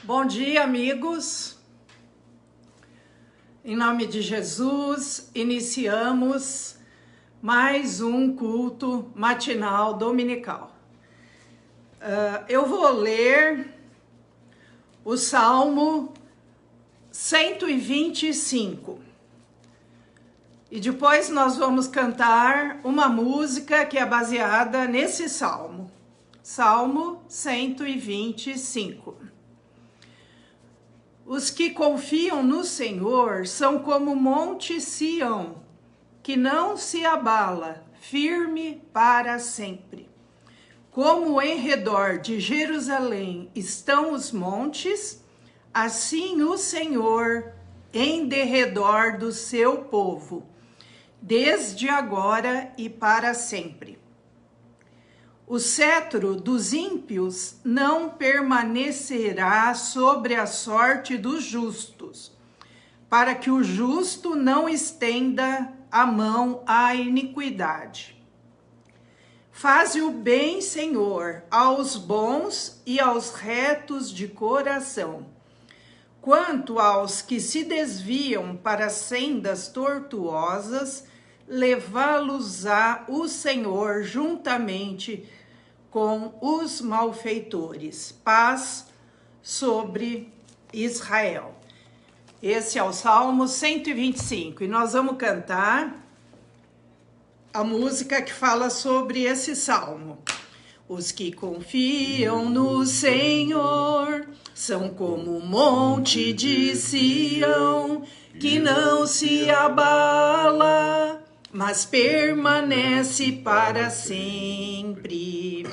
Bom dia, amigos. Em nome de Jesus, iniciamos mais um culto matinal dominical. Eu vou ler o Salmo 125 e depois nós vamos cantar uma música que é baseada nesse Salmo. Salmo 125. Os que confiam no Senhor são como o monte Sião, que não se abala, firme para sempre. Como em redor de Jerusalém estão os montes, assim o Senhor em derredor do seu povo, desde agora e para sempre. O cetro dos ímpios não permanecerá sobre a sorte dos justos, para que o justo não estenda a mão à iniquidade. Faze o bem, Senhor, aos bons e aos retos de coração. Quanto aos que se desviam para sendas tortuosas, levá-los-á o Senhor juntamente com os malfeitores. Paz sobre Israel. Esse é o Salmo 125 e nós vamos cantar a música que fala sobre esse salmo. Os que confiam no Senhor são como o monte de Sião, que não se abala, mas permanece para sempre.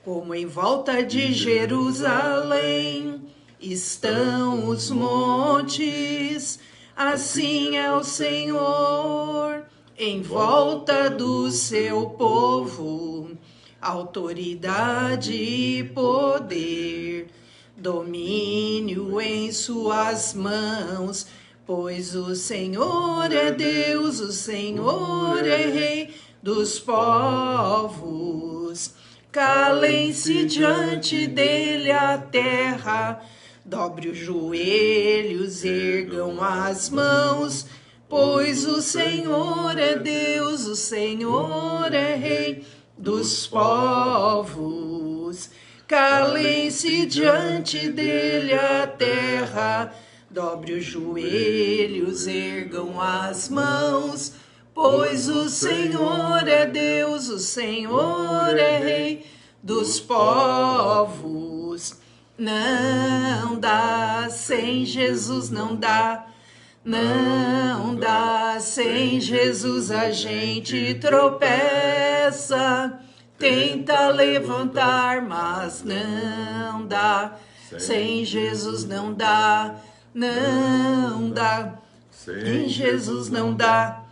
Como em volta de Jerusalém estão os montes, assim é o Senhor em volta do seu povo. Autoridade e poder, domínio em suas mãos, pois o Senhor é Deus, o Senhor é Rei dos povos. Calem-se diante dele a terra, dobre os joelhos, ergam as mãos, pois o Senhor é Deus, o Senhor é Rei dos povos. Calem-se diante dele a terra, dobre os joelhos, ergam as mãos, pois o Senhor é Deus, o Senhor é Rei dos povos. Não dá, sem Jesus não dá. Não dá, sem Jesus a gente tropeça, tenta levantar, mas não dá, sem Jesus não dá, não dá, sem Jesus não dá,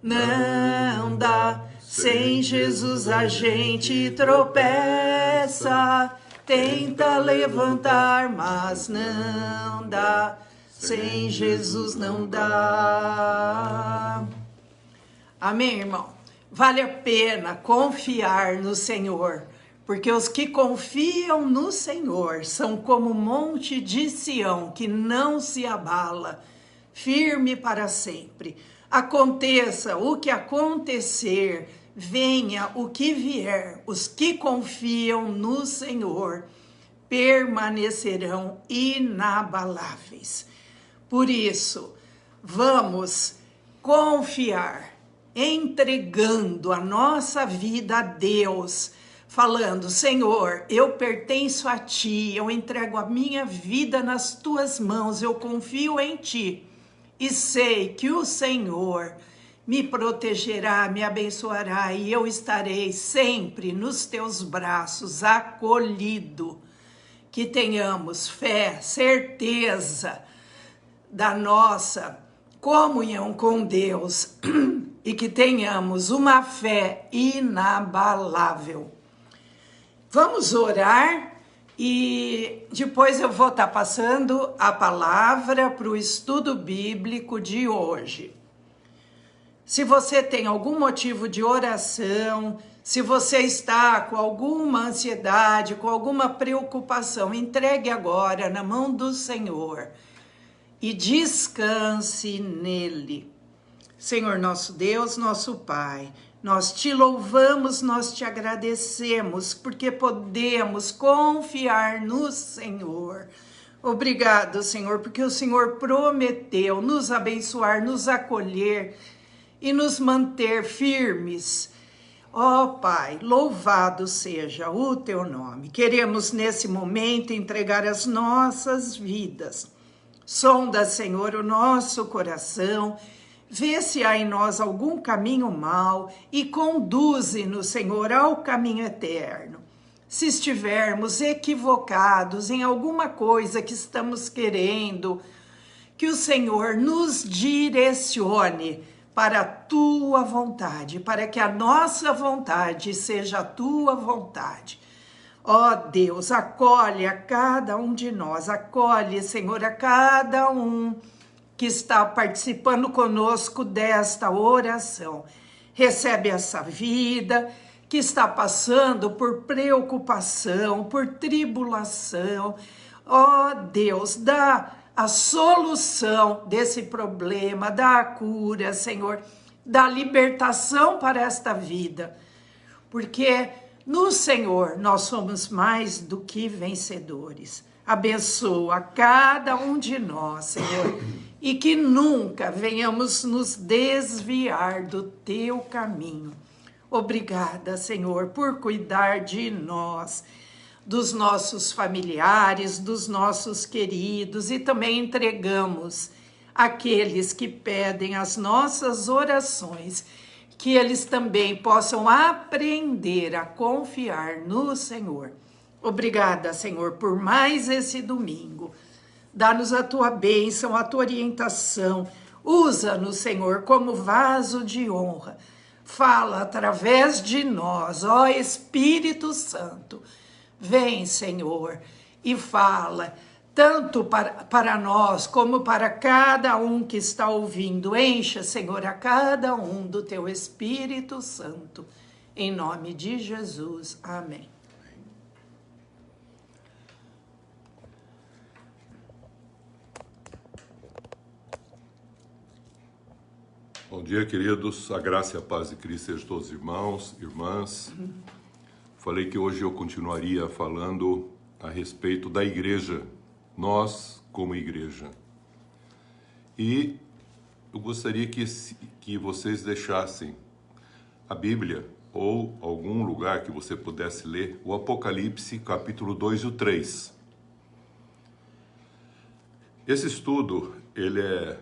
não dá, sem Jesus a gente tropeça, tenta levantar, mas não dá. Sem Jesus não dá. Amém, irmão? Vale a pena confiar no Senhor, porque os que confiam no Senhor são como o monte de Sião, que não se abala, firme para sempre. Aconteça o que acontecer, venha o que vier, os que confiam no Senhor permanecerão inabaláveis. Por isso, vamos confiar, entregando a nossa vida a Deus, falando: Senhor, eu pertenço a Ti, eu entrego a minha vida nas Tuas mãos, eu confio em Ti e sei que o Senhor me protegerá, me abençoará e eu estarei sempre nos Teus braços, acolhido. Que tenhamos fé, certeza da nossa comunhão com Deus e que tenhamos uma fé inabalável. Vamos orar e depois eu vou estar passando a palavra para o estudo bíblico de hoje. Se você tem algum motivo de oração, Se você está com alguma ansiedade, com alguma preocupação, entregue agora na mão do Senhor e descanse nele. Senhor nosso Deus, nosso Pai, nós te louvamos, nós te agradecemos, porque podemos confiar no Senhor. Obrigado, Senhor, porque o Senhor prometeu nos abençoar, nos acolher e nos manter firmes. Ó Pai, louvado seja o teu nome. Queremos nesse momento entregar as nossas vidas. Sonda, Senhor, o nosso coração, vê se há em nós algum caminho mau e conduze-nos, Senhor, ao caminho eterno. Se estivermos equivocados em alguma coisa que estamos querendo, que o Senhor nos direcione para a tua vontade, para que a nossa vontade seja a tua vontade. Ó Deus, acolhe a cada um de nós, acolhe, Senhor, a cada um que está participando conosco desta oração. Recebe essa vida que está passando por preocupação, por tribulação. Ó Deus, dá a solução desse problema, dá a cura, Senhor, dá libertação para esta vida, porque no Senhor nós somos mais do que vencedores. Abençoa cada um de nós, Senhor, e que nunca venhamos nos desviar do teu caminho. Obrigada, Senhor, por cuidar de nós, dos nossos familiares, dos nossos queridos, e também entregamos aqueles que pedem as nossas orações, que eles também possam aprender a confiar no Senhor. Obrigada, Senhor, por mais esse domingo. Dá-nos a tua bênção, a tua orientação. Usa-nos, Senhor, como vaso de honra. Fala através de nós, ó Espírito Santo. Vem, Senhor, e fala, tanto para nós, como para cada um que está ouvindo. Encha, Senhor, a cada um do teu Espírito Santo. Em nome de Jesus. Amém. Bom dia, queridos. A graça e a paz de Cristo sejam todos irmãos, irmãs. Falei que hoje eu continuaria falando a respeito da igreja, nós como igreja. E eu gostaria que vocês deixassem a Bíblia ou algum lugar que você pudesse ler o Apocalipse, capítulo 2 e o 3. Esse estudo, ele é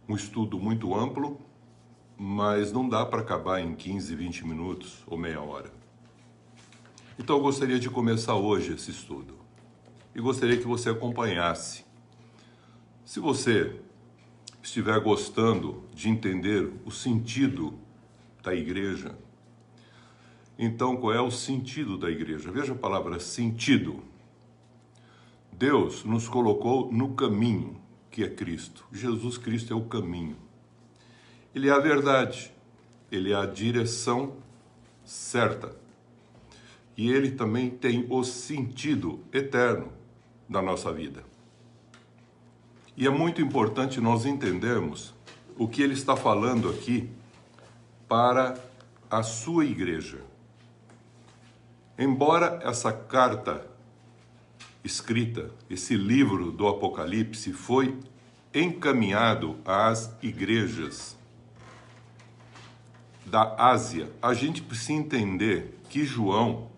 um estudo muito amplo, mas não dá para acabar em 15, 20 minutos ou meia hora. Então eu gostaria de começar hoje esse estudo e gostaria que você acompanhasse. Se você estiver gostando de entender o sentido da igreja, então qual é o sentido da igreja? Veja a palavra sentido. Deus nos colocou no caminho, que é Cristo. Jesus Cristo é o caminho. Ele é a verdade. Ele é a direção certa. E ele também tem o sentido eterno da nossa vida. E é muito importante nós entendermos o que ele está falando aqui para a sua igreja. Embora essa carta escrita, esse livro do Apocalipse foi encaminhado às igrejas da Ásia, a gente precisa entender que João,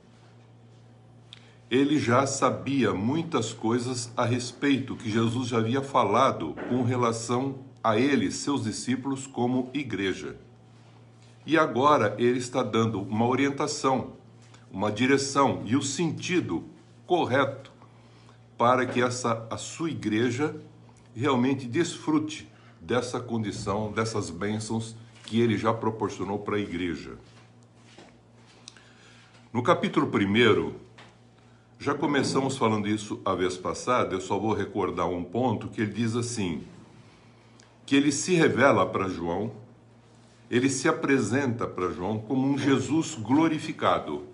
ele já sabia muitas coisas a respeito que Jesus já havia falado com relação a ele, seus discípulos, como igreja. E agora ele está dando uma orientação, uma direção e o sentido correto para que a sua igreja realmente desfrute dessa condição, dessas bênçãos que ele já proporcionou para a igreja. No capítulo 1, já começamos falando isso a vez passada, eu só vou recordar um ponto que ele diz assim, que ele se revela para João ele se apresenta para João como um Jesus glorificado.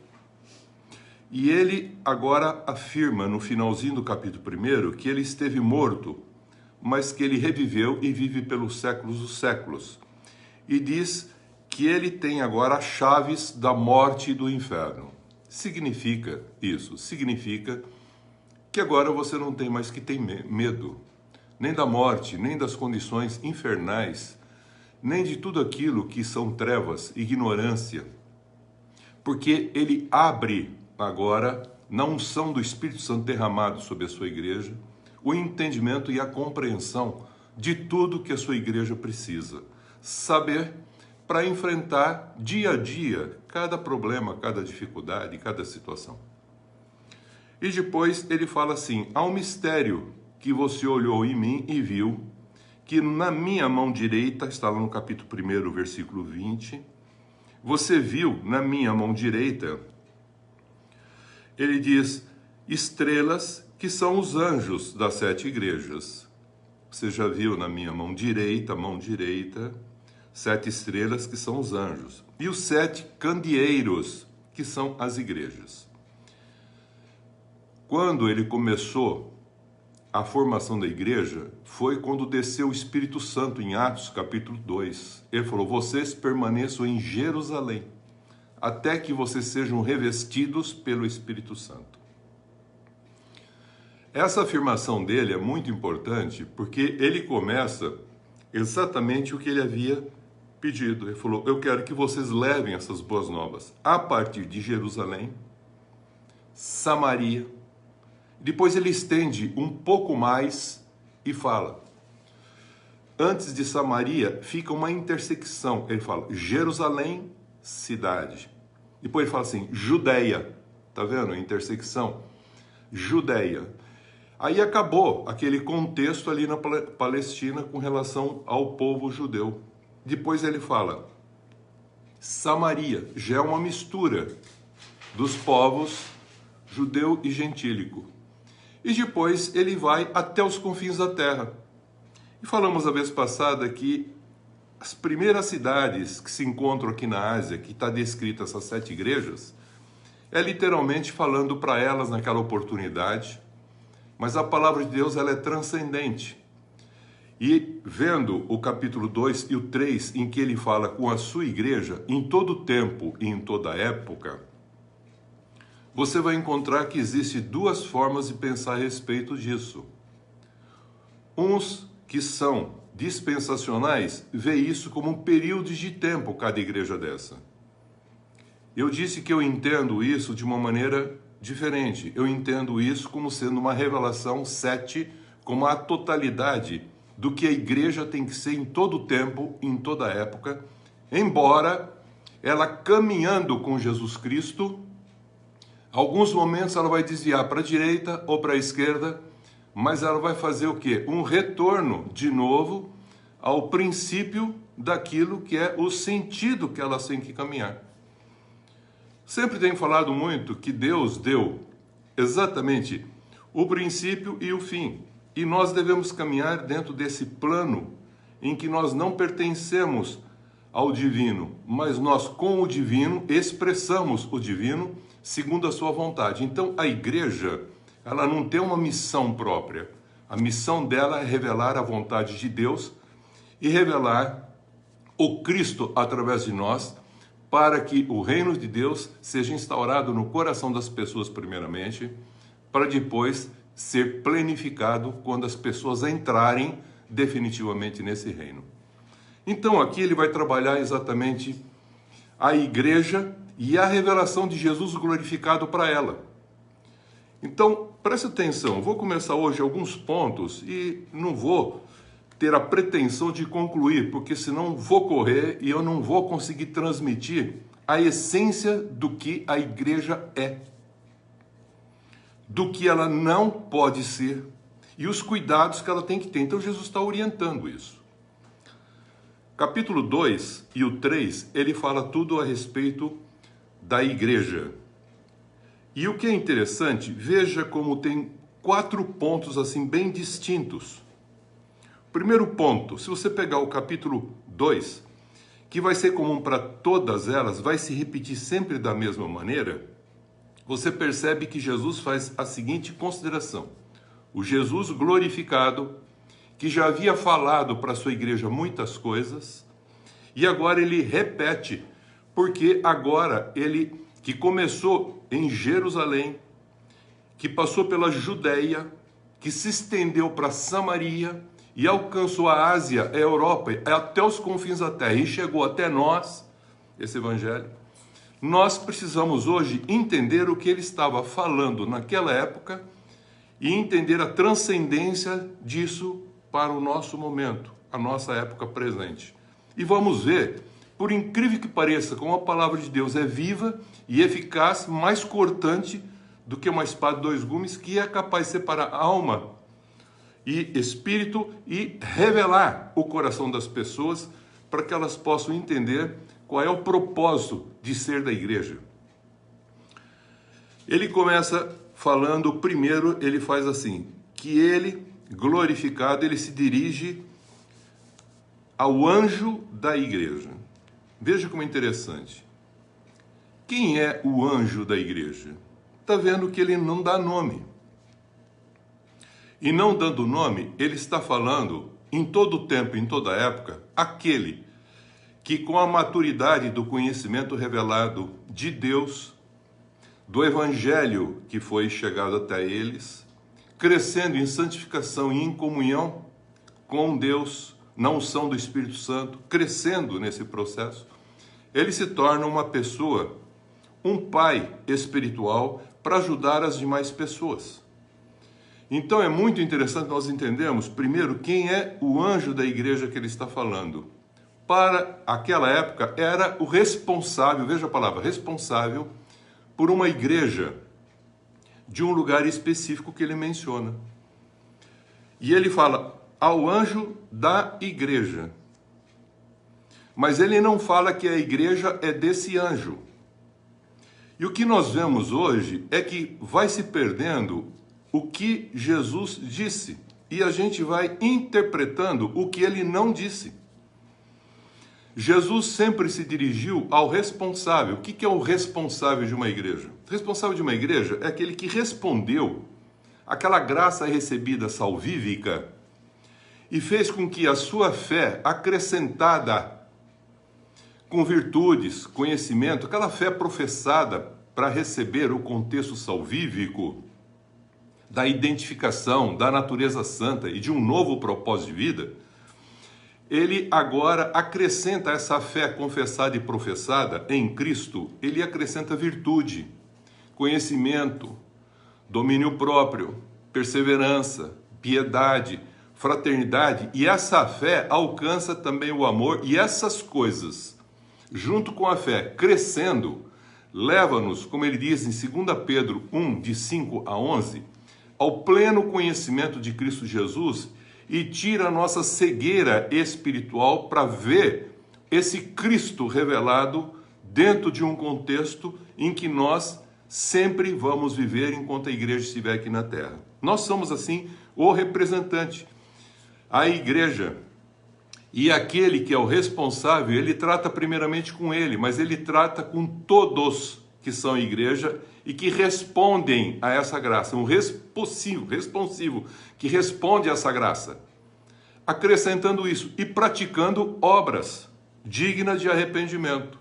E ele agora afirma no finalzinho do capítulo 1 que ele esteve morto, mas que ele reviveu e vive pelos séculos dos séculos. E diz que ele tem agora as chaves da morte e do inferno. Significa isso? Significa que agora você não tem mais que ter medo, nem da morte, nem das condições infernais, nem de tudo aquilo que são trevas, ignorância, porque ele abre agora, na unção do Espírito Santo derramado sobre a sua igreja, o entendimento e a compreensão de tudo que a sua igreja precisa saber para enfrentar dia a dia cada problema, cada dificuldade, cada situação. E depois ele fala assim: há um mistério que você olhou em mim e viu, que na minha mão direita, está lá no capítulo 1, versículo 20, você viu na minha mão direita, ele diz, estrelas que são os anjos das 7 igrejas. Você já viu na minha mão direita, 7 estrelas que são os anjos. E os 7 candeeiros, que são as igrejas. Quando ele começou a formação da igreja, foi quando desceu o Espírito Santo em Atos capítulo 2. Ele falou, vocês permaneçam em Jerusalém, até que vocês sejam revestidos pelo Espírito Santo. Essa afirmação dele é muito importante, porque ele começa exatamente o que ele havia pedido. Ele falou, eu quero que vocês levem essas boas novas a partir de Jerusalém, Samaria. Depois ele estende um pouco mais e fala, antes de Samaria fica uma intersecção. Ele fala, Jerusalém, cidade. Depois ele fala assim, Judeia. Tá vendo a intersecção? Judeia. Aí acabou aquele contexto ali na Palestina com relação ao povo judeu. Depois ele fala, Samaria, já é uma mistura dos povos judeu e gentílico. E depois ele vai até os confins da terra. E falamos a vez passada que as primeiras cidades que se encontram aqui na Ásia, que está descrita essas 7 igrejas, é literalmente falando para elas naquela oportunidade, mas a palavra de Deus ela é transcendente. E vendo o capítulo 2 e o 3, em que ele fala com a sua igreja, em todo tempo e em toda época, você vai encontrar que existem 2 formas de pensar a respeito disso. Uns que são dispensacionais vê isso como um período de tempo, cada igreja dessa. Eu disse que eu entendo isso de uma maneira diferente. Eu entendo isso como sendo uma revelação 7, como a totalidade do que a igreja tem que ser em todo o tempo, em toda época, embora ela caminhando com Jesus Cristo, alguns momentos ela vai desviar para a direita ou para a esquerda, mas ela vai fazer o quê? Um retorno de novo ao princípio daquilo que é o sentido que elas têm que caminhar. Sempre tenho falado muito que Deus deu exatamente o princípio e o fim. E nós devemos caminhar dentro desse plano em que nós não pertencemos ao divino, mas nós com o divino expressamos o divino segundo a sua vontade. Então a igreja, ela não tem uma missão própria. A missão dela é revelar a vontade de Deus e revelar o Cristo através de nós, para que o reino de Deus seja instaurado no coração das pessoas primeiramente, para depois ser plenificado quando as pessoas entrarem definitivamente nesse reino. Então aqui ele vai trabalhar exatamente a igreja e a revelação de Jesus glorificado para ela. Então, preste atenção, vou começar hoje alguns pontos e não vou ter a pretensão de concluir, porque senão vou correr e eu não vou conseguir transmitir a essência do que a igreja é, do que ela não pode ser e os cuidados que ela tem que ter. Então Jesus está orientando isso. Capítulo 2 e o 3, ele fala tudo a respeito da igreja. E o que é interessante, veja como tem 4 pontos assim bem distintos. Primeiro ponto, se você pegar o capítulo 2, que vai ser comum para todas elas, vai se repetir sempre da mesma maneira, você percebe que Jesus faz a seguinte consideração. O Jesus glorificado, que já havia falado para a sua igreja muitas coisas, e agora ele repete, porque agora ele, que começou em Jerusalém, que passou pela Judeia, que se estendeu para Samaria e alcançou a Ásia, a Europa, até os confins da terra, e chegou até nós, esse evangelho, nós precisamos hoje entender o que ele estava falando naquela época e entender a transcendência disso para o nosso momento, a nossa época presente. E vamos ver, por incrível que pareça, como a palavra de Deus é viva e eficaz, mais cortante do que uma espada de dois gumes, que é capaz de separar alma e espírito e revelar o coração das pessoas para que elas possam entender qual é o propósito de ser da igreja. Ele começa falando, primeiro ele faz assim, que ele, glorificado, ele se dirige ao anjo da igreja. Veja como é interessante. Quem é o anjo da igreja? Está vendo que ele não dá nome. E não dando nome, ele está falando, em todo o tempo, em toda época, aquele que com a maturidade do conhecimento revelado de Deus, do evangelho que foi chegado até eles, crescendo em santificação e em comunhão com Deus, na unção do Espírito Santo, crescendo nesse processo, ele se torna uma pessoa, um pai espiritual para ajudar as demais pessoas. Então é muito interessante nós entendermos, primeiro, quem é o anjo da igreja que ele está falando. Para aquela época, era o responsável, veja a palavra, responsável por uma igreja de um lugar específico que ele menciona. E ele fala ao anjo da igreja. Mas ele não fala que a igreja é desse anjo. E o que nós vemos hoje é que vai se perdendo o que Jesus disse. E a gente vai interpretando o que ele não disse. Jesus sempre se dirigiu ao responsável. O que é o responsável de uma igreja? O responsável de uma igreja é aquele que respondeu àquela graça recebida salvífica e fez com que a sua fé acrescentada com virtudes, conhecimento, aquela fé professada para receber o contexto salvífico da identificação da natureza santa e de um novo propósito de vida, ele agora acrescenta essa fé confessada e professada em Cristo, ele acrescenta virtude, conhecimento, domínio próprio, perseverança, piedade, fraternidade, e essa fé alcança também o amor, e essas coisas, junto com a fé, crescendo, leva-nos, como ele diz em 2 Pedro 1, de 5 a 11, ao pleno conhecimento de Cristo Jesus, e tira a nossa cegueira espiritual para ver esse Cristo revelado dentro de um contexto em que nós sempre vamos viver enquanto a igreja estiver aqui na terra. Nós somos, assim, o representante. A igreja e aquele que é o responsável, ele trata primeiramente com ele, mas ele trata com todos que são igreja e que respondem a essa graça. Um responsivo que responde a essa graça, acrescentando isso e praticando obras dignas de arrependimento.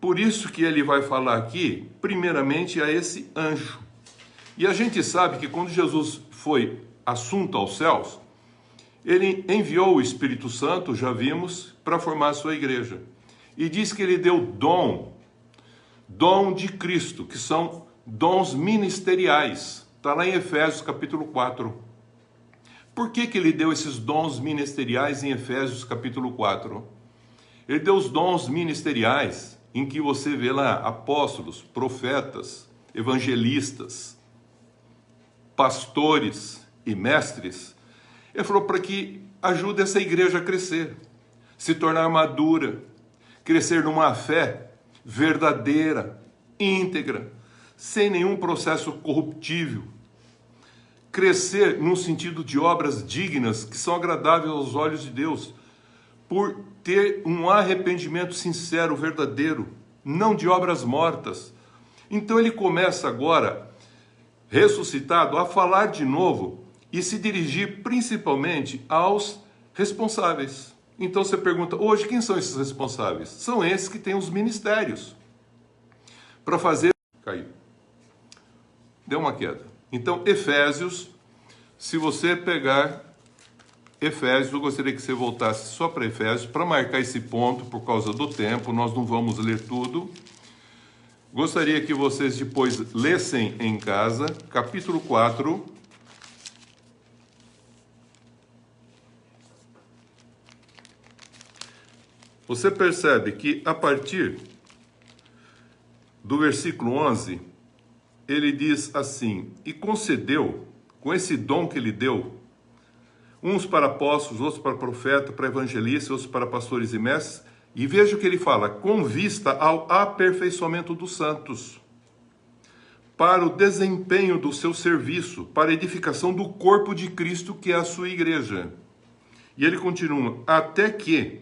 Por isso que ele vai falar aqui, primeiramente, a esse anjo. E a gente sabe que quando Jesus foi assunto aos céus, ele enviou o Espírito Santo, já vimos, para formar a sua igreja. E diz que ele deu dom de Cristo, que são dons ministeriais. Está lá em Efésios capítulo 4. Por que ele deu esses dons ministeriais em Efésios capítulo 4? Ele deu os dons ministeriais em que você vê lá apóstolos, profetas, evangelistas, pastores e mestres. Ele falou para que ajude essa igreja a crescer, se tornar madura, crescer numa fé verdadeira, íntegra, sem nenhum processo corruptível, crescer num sentido de obras dignas que são agradáveis aos olhos de Deus, por ter um arrependimento sincero, verdadeiro, não de obras mortas. Então ele começa agora, ressuscitado, a falar de novo e se dirigir principalmente aos responsáveis. Então você pergunta, hoje quem são esses responsáveis? São esses que têm os ministérios para fazer... Caiu. Deu uma queda. Então, Efésios, se você pegar Efésios, eu gostaria que você voltasse só para Efésios, para marcar esse ponto por causa do tempo, nós não vamos ler tudo. Gostaria que vocês depois lessem em casa, capítulo 4. Você percebe que a partir do versículo 11, ele diz assim, e concedeu, com esse dom que ele deu, uns para apóstolos, outros para profeta, para evangelistas, outros para pastores e mestres, e veja o que ele fala, com vista ao aperfeiçoamento dos santos, para o desempenho do seu serviço, para a edificação do corpo de Cristo, que é a sua igreja. E ele continua, até que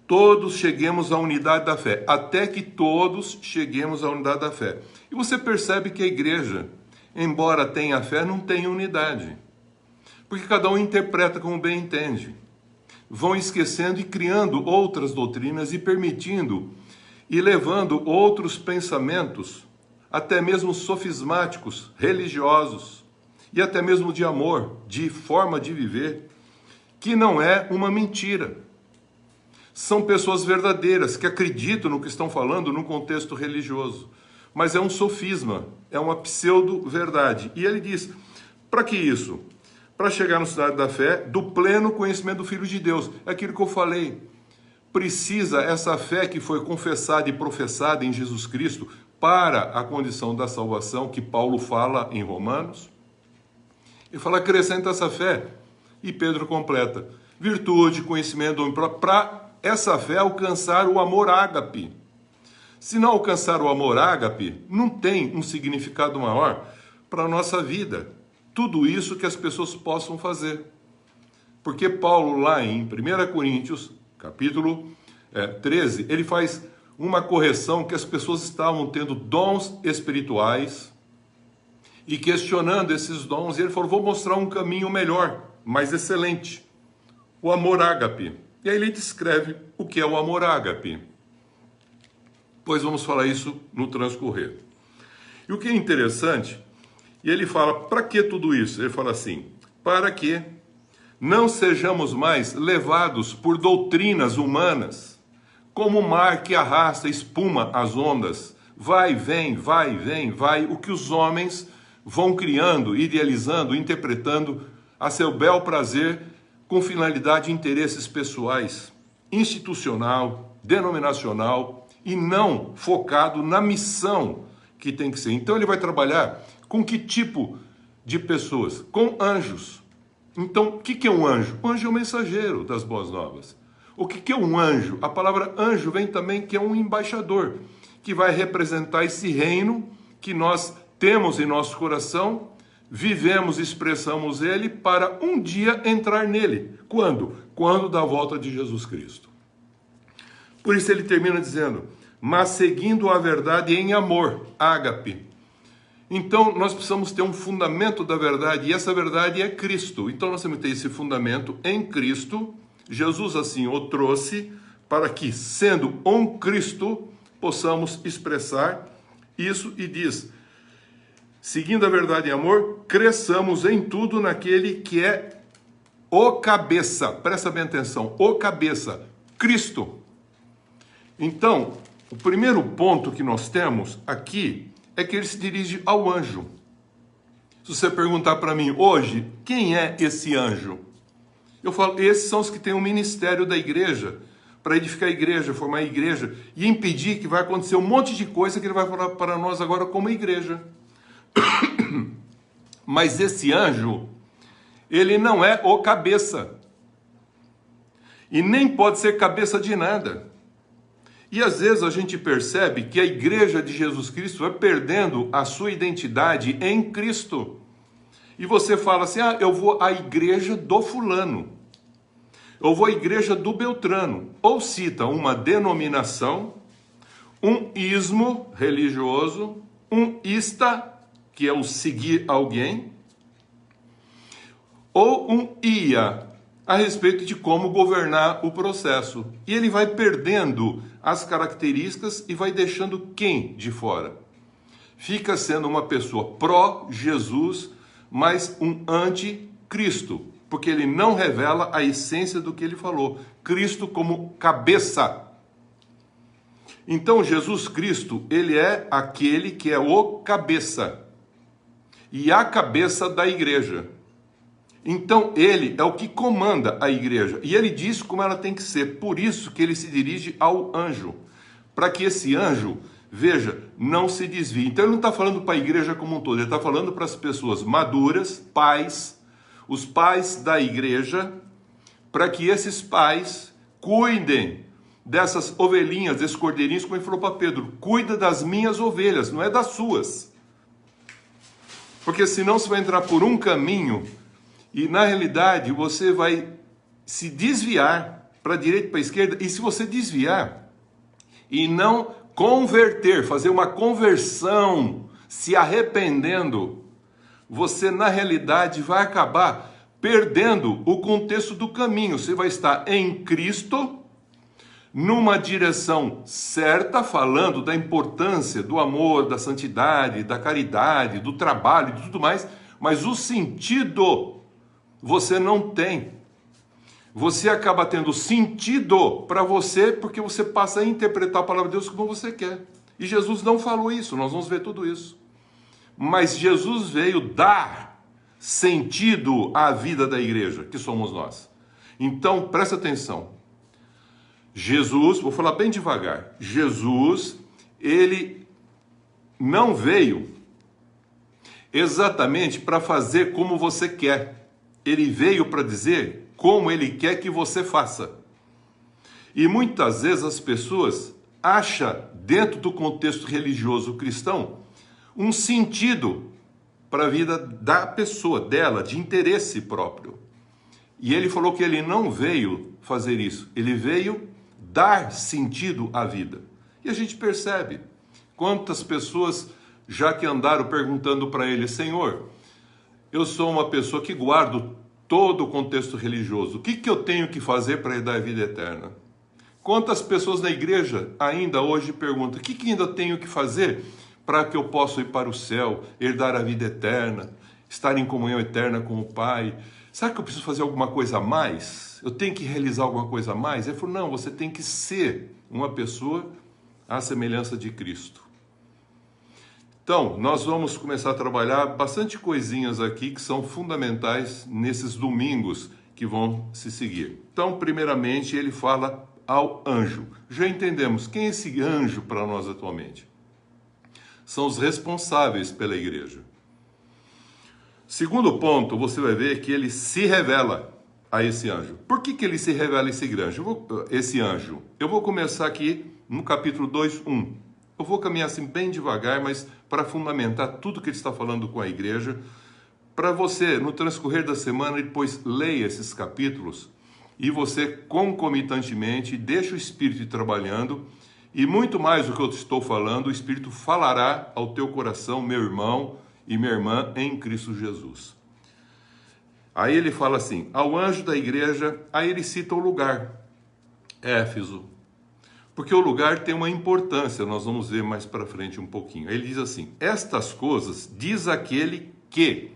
todos cheguemos à unidade da fé, até que todos cheguemos à unidade da fé. E você percebe que a igreja, embora tenha fé, não tem unidade. Porque cada um interpreta como bem entende. Vão esquecendo e criando outras doutrinas e permitindo e levando outros pensamentos, até mesmo sofismáticos, religiosos, e até mesmo de amor, de forma de viver, que não é uma mentira. São pessoas verdadeiras, que acreditam no que estão falando no contexto religioso. Mas é um sofisma, é uma pseudo-verdade. E ele diz, para que isso? Para chegar na cidade da fé, do pleno conhecimento do Filho de Deus. É aquilo que eu falei. Precisa essa fé que foi confessada e professada em Jesus Cristo para a condição da salvação, que Paulo fala em Romanos. Ele fala, acrescenta essa fé. E Pedro completa, virtude, conhecimento do homem próprio, para essa fé alcançar o amor ágape. Se não alcançar o amor ágape, não tem um significado maior para a nossa vida. Tudo isso que as pessoas possam fazer. Porque Paulo, lá em 1 Coríntios, capítulo 13, ele faz uma correção que as pessoas estavam tendo dons espirituais e questionando esses dons. E ele falou, vou mostrar um caminho melhor, mais excelente. O amor ágape. E aí ele descreve o que é o amor ágape. Pois vamos falar isso no transcorrer. E o que é interessante, e ele fala, para que tudo isso? Ele fala assim, para que não sejamos mais levados por doutrinas humanas, como o mar que arrasta, espuma as ondas, vai, vem, o que os homens vão criando, idealizando, interpretando a seu bel prazer, com finalidade e interesses pessoais, institucional, denominacional e não focado na missão que tem que ser. Então ele vai trabalhar com que tipo de pessoas? Com anjos. Então o que é um anjo? O anjo é o mensageiro das boas novas. O que é um anjo? A palavra anjo vem também que é um embaixador, que vai representar esse reino que nós temos em nosso coração, vivemos e expressamos ele para um dia entrar nele. Quando? Quando da volta de Jesus Cristo. Por isso ele termina dizendo, mas seguindo a verdade em amor, ágape. Então nós precisamos ter um fundamento da verdade, e essa verdade é Cristo. Então nós temos que ter esse fundamento em Cristo. Jesus assim o trouxe para que, sendo um Cristo, possamos expressar isso e diz, seguindo a verdade em amor, cresçamos em tudo naquele que é o cabeça. Presta bem atenção, o cabeça, Cristo. Então, o primeiro ponto que nós temos aqui é que ele se dirige ao anjo. Se você perguntar para mim hoje, quem é esse anjo? Eu falo, esses são os que têm o ministério da igreja, para edificar a igreja, formar a igreja, e impedir que vai acontecer um monte de coisa que ele vai falar para nós agora como igreja. Mas esse anjo, ele não é o cabeça. E nem pode ser cabeça de nada. E às vezes a gente percebe que a igreja de Jesus Cristo vai perdendo a sua identidade em Cristo. E você fala assim, eu vou à igreja do fulano. Eu vou à igreja do Beltrano. Ou cita uma denominação, um ismo religioso, um ista, que é o seguir alguém, ou um ia, a respeito de como governar o processo. E ele vai perdendo as características e vai deixando quem de fora? Fica sendo uma pessoa pró-Jesus, mas um anti-Cristo, porque ele não revela a essência do que ele falou. Cristo como cabeça. Então, Jesus Cristo, ele é aquele que é o cabeça. E a cabeça da igreja. Então, ele é o que comanda a igreja. E ele diz como ela tem que ser. Por isso que ele se dirige ao anjo. Para que esse anjo, veja, não se desvie. Então, ele não está falando para a igreja como um todo. Ele está falando para as pessoas maduras, pais, os pais da igreja, para que esses pais cuidem dessas ovelhinhas, desses cordeirinhos, como ele falou para Pedro. Cuida das minhas ovelhas, não é das suas. Porque senão você vai entrar por um caminho e, na realidade, você vai se desviar para a direita e para a esquerda. E se você desviar e não converter, fazer uma conversão, se arrependendo, você, na realidade, vai acabar perdendo o contexto do caminho. Você vai estar em Cristo, numa direção certa, falando da importância do amor, da santidade, da caridade, do trabalho, de tudo mais, mas o sentido você não tem. Você acaba tendo sentido para você porque você passa a interpretar a palavra de Deus como você quer. E Jesus não falou isso, nós vamos ver tudo isso. Mas Jesus veio dar sentido à vida da igreja, que somos nós. Então, presta atenção. Jesus, vou falar bem devagar, Jesus, ele não veio exatamente para fazer como você quer. Ele veio para dizer como ele quer que você faça. E muitas vezes as pessoas acham, dentro do contexto religioso cristão, um sentido para a vida da pessoa, dela, de interesse próprio. E ele falou que ele não veio fazer isso, ele veio dar sentido à vida. E a gente percebe quantas pessoas já que andaram perguntando para ele: Senhor, eu sou uma pessoa que guardo todo o contexto religioso, o que eu tenho que fazer para herdar a vida eterna? Quantas pessoas na igreja ainda hoje perguntam: o que ainda tenho que fazer para que eu possa ir para o céu, herdar a vida eterna, estar em comunhão eterna com o Pai? Será que eu preciso fazer alguma coisa a mais? Eu tenho que realizar alguma coisa a mais? Ele falou: não, você tem que ser uma pessoa à semelhança de Cristo. Então, nós vamos começar a trabalhar bastante coisinhas aqui que são fundamentais nesses domingos que vão se seguir. Então, primeiramente, ele fala ao anjo. Já entendemos quem é esse anjo para nós atualmente. São os responsáveis pela igreja. Segundo ponto, você vai ver que ele se revela a esse anjo. Por que ele se revela a esse anjo? Eu vou começar aqui no capítulo 2:1. Eu vou caminhar assim bem devagar, mas para fundamentar tudo que ele está falando com a igreja, para você, no transcorrer da semana, depois leia esses capítulos e você, concomitantemente, deixa o Espírito ir trabalhando e muito mais do que eu estou falando, o Espírito falará ao teu coração, meu irmão e minha irmã, em Cristo Jesus. Aí ele fala assim: ao anjo da igreja, aí ele cita o lugar, Éfeso. Porque o lugar tem uma importância, nós vamos ver mais para frente um pouquinho. Ele diz assim: estas coisas diz aquele que.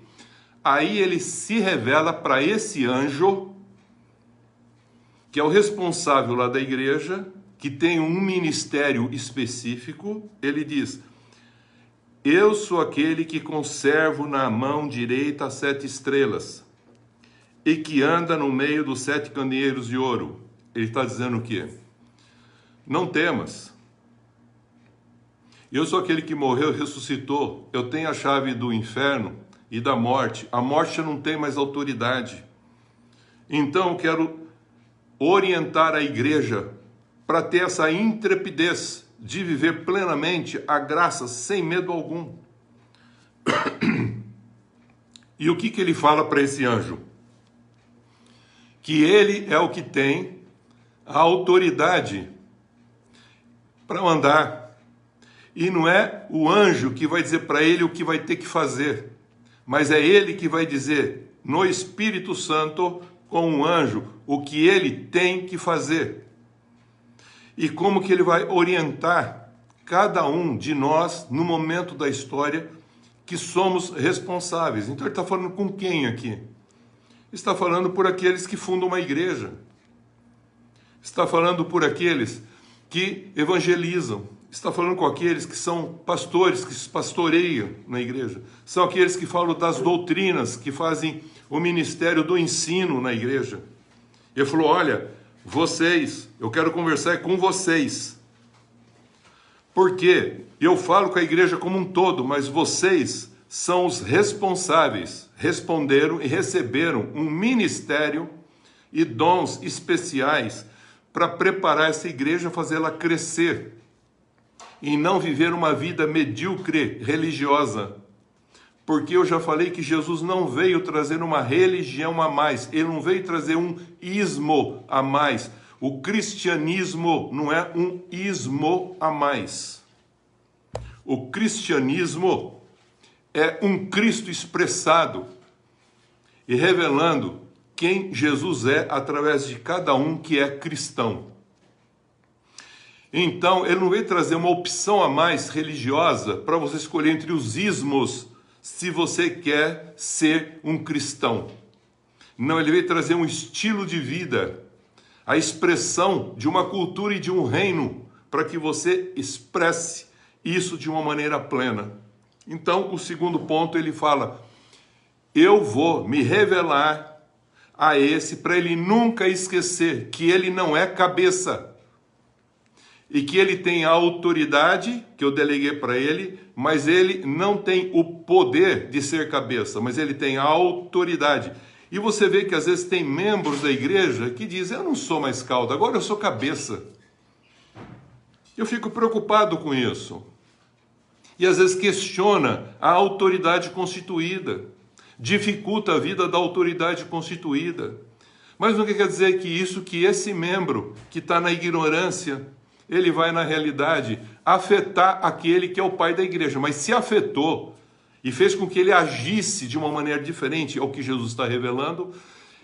Aí ele se revela para esse anjo, que é o responsável lá da igreja, que tem um ministério específico. Ele diz: eu sou aquele que conservo na mão direita as 7 estrelas e que anda no meio dos 7 candeeiros de ouro. Ele está dizendo o quê? Não temas. Eu sou aquele que morreu e ressuscitou. Eu tenho a chave do inferno e da morte. A morte não tem mais autoridade. Então eu quero orientar a igreja para ter essa intrepidez de viver plenamente a graça sem medo algum. E o que ele fala para esse anjo? que ele é o que tem a autoridade para mandar. E não é o anjo que vai dizer para ele o que vai ter que fazer, mas é ele que vai dizer no Espírito Santo, com um anjo, o que ele tem que fazer. E como que ele vai orientar cada um de nós no momento da história que somos responsáveis. Então ele está falando com quem aqui? Está falando por aqueles que fundam uma igreja. Está falando por aqueles que evangelizam. Está falando com aqueles que são pastores, que pastoreiam na igreja. São aqueles que falam das doutrinas, que fazem o ministério do ensino na igreja. Ele falou, olha, vocês, eu quero conversar com vocês. Porque eu falo com a igreja como um todo, mas vocês são os responsáveis. Responderam e receberam um ministério e dons especiais para preparar essa igreja, fazê-la crescer e não viver uma vida medíocre religiosa. Porque eu já falei que Jesus não veio trazer uma religião a mais, ele não veio trazer um ismo a mais. O cristianismo não é um ismo a mais. O cristianismo é um Cristo expressado e revelando quem Jesus é através de cada um que é cristão. Então, ele não veio trazer uma opção a mais religiosa para você escolher entre os ismos se você quer ser um cristão. Não, ele veio trazer um estilo de vida, a expressão de uma cultura e de um reino, para que você expresse isso de uma maneira plena. Então, o segundo ponto, ele fala, eu vou me revelar a esse, para ele nunca esquecer que ele não é cabeça, e que ele tem a autoridade, que eu deleguei para ele, mas ele não tem o poder de ser cabeça, mas ele tem a autoridade. E você vê que às vezes tem membros da igreja que dizem, eu não sou mais cauda, agora eu sou cabeça. Eu fico preocupado com isso. E às vezes questiona a autoridade constituída, dificulta a vida da autoridade constituída. Mas não quer dizer que esse membro que está na ignorância, ele vai, na realidade, afetar aquele que é o pai da igreja. Mas se afetou e fez com que ele agisse de uma maneira diferente ao que Jesus está revelando,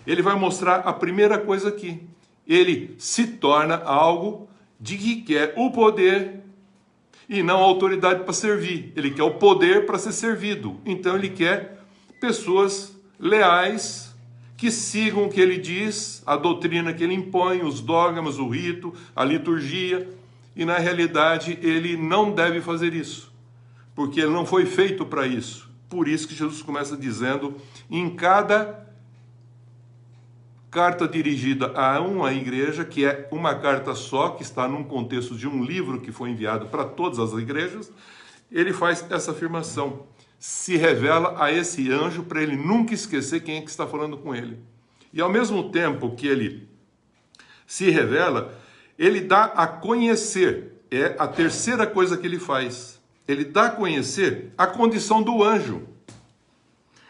ele vai mostrar a primeira coisa aqui. Ele se torna algo de que quer o poder e não a autoridade para servir. Ele quer o poder para ser servido. Então ele quer pessoas leais, que sigam o que ele diz, a doutrina que ele impõe, os dogmas, o rito, a liturgia, e na realidade ele não deve fazer isso, porque ele não foi feito para isso. Por isso que Jesus começa dizendo, em cada carta dirigida a uma igreja, que é uma carta só, que está num contexto de um livro que foi enviado para todas as igrejas, ele faz essa afirmação. Se revela a esse anjo para ele nunca esquecer quem é que está falando com ele. E ao mesmo tempo que ele se revela, ele dá a conhecer, é a terceira coisa que ele faz. Ele dá a conhecer a condição do anjo.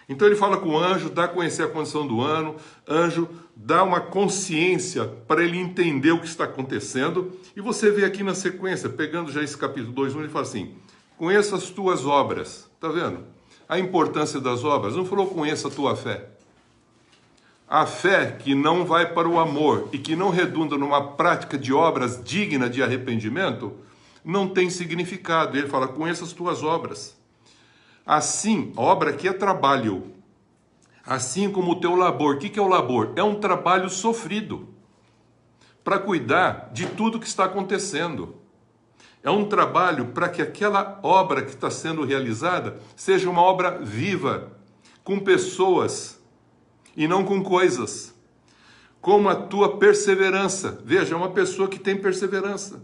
Então ele fala com o anjo, dá a conhecer a condição do anjo, dá uma consciência para ele entender o que está acontecendo. E você vê aqui na sequência, pegando já esse capítulo 2:1, ele fala assim, conheça as tuas obras. Está vendo? A importância das obras. Não falou conheça a tua fé. A fé que não vai para o amor e que não redunda numa prática de obras digna de arrependimento, não tem significado. Ele fala, conheça as tuas obras. Assim, a obra aqui é trabalho. Assim como o teu labor. O que é o labor? É um trabalho sofrido para cuidar de tudo que está acontecendo. É um trabalho para que aquela obra que está sendo realizada seja uma obra viva, com pessoas e não com coisas. Como a tua perseverança. Veja, é uma pessoa que tem perseverança.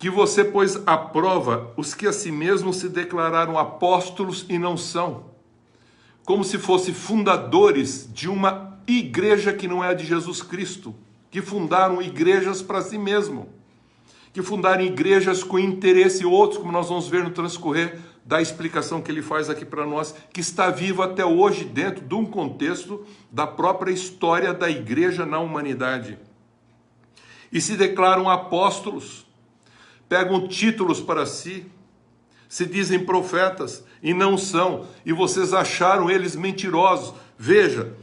Que você pôs à prova os que a si mesmos se declararam apóstolos e não são. Como se fossem fundadores de uma igreja que não é a de Jesus Cristo. Que fundaram igrejas para si mesmos. Que fundaram igrejas com interesse, outros, como nós vamos ver no transcorrer da explicação que ele faz aqui para nós, que está vivo até hoje dentro de um contexto da própria história da igreja na humanidade. E se declaram apóstolos, pegam títulos para si, se dizem profetas e não são, e vocês acharam eles mentirosos. Veja,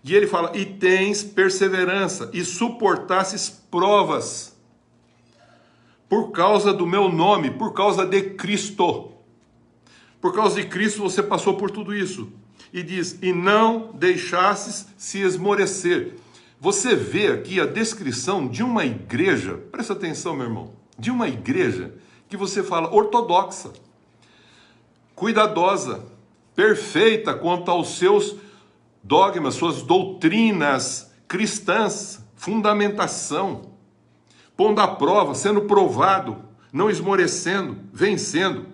e ele fala, e tens perseverança, e suportasses provas, por causa do meu nome, por causa de Cristo. Por causa de Cristo você passou por tudo isso. E diz, e não deixasses se esmorecer. Você vê aqui a descrição de uma igreja, presta atenção, meu irmão, de uma igreja que você fala ortodoxa, cuidadosa, perfeita quanto aos seus dogmas, suas doutrinas cristãs, fundamentação, pondo à prova, sendo provado, não esmorecendo, vencendo.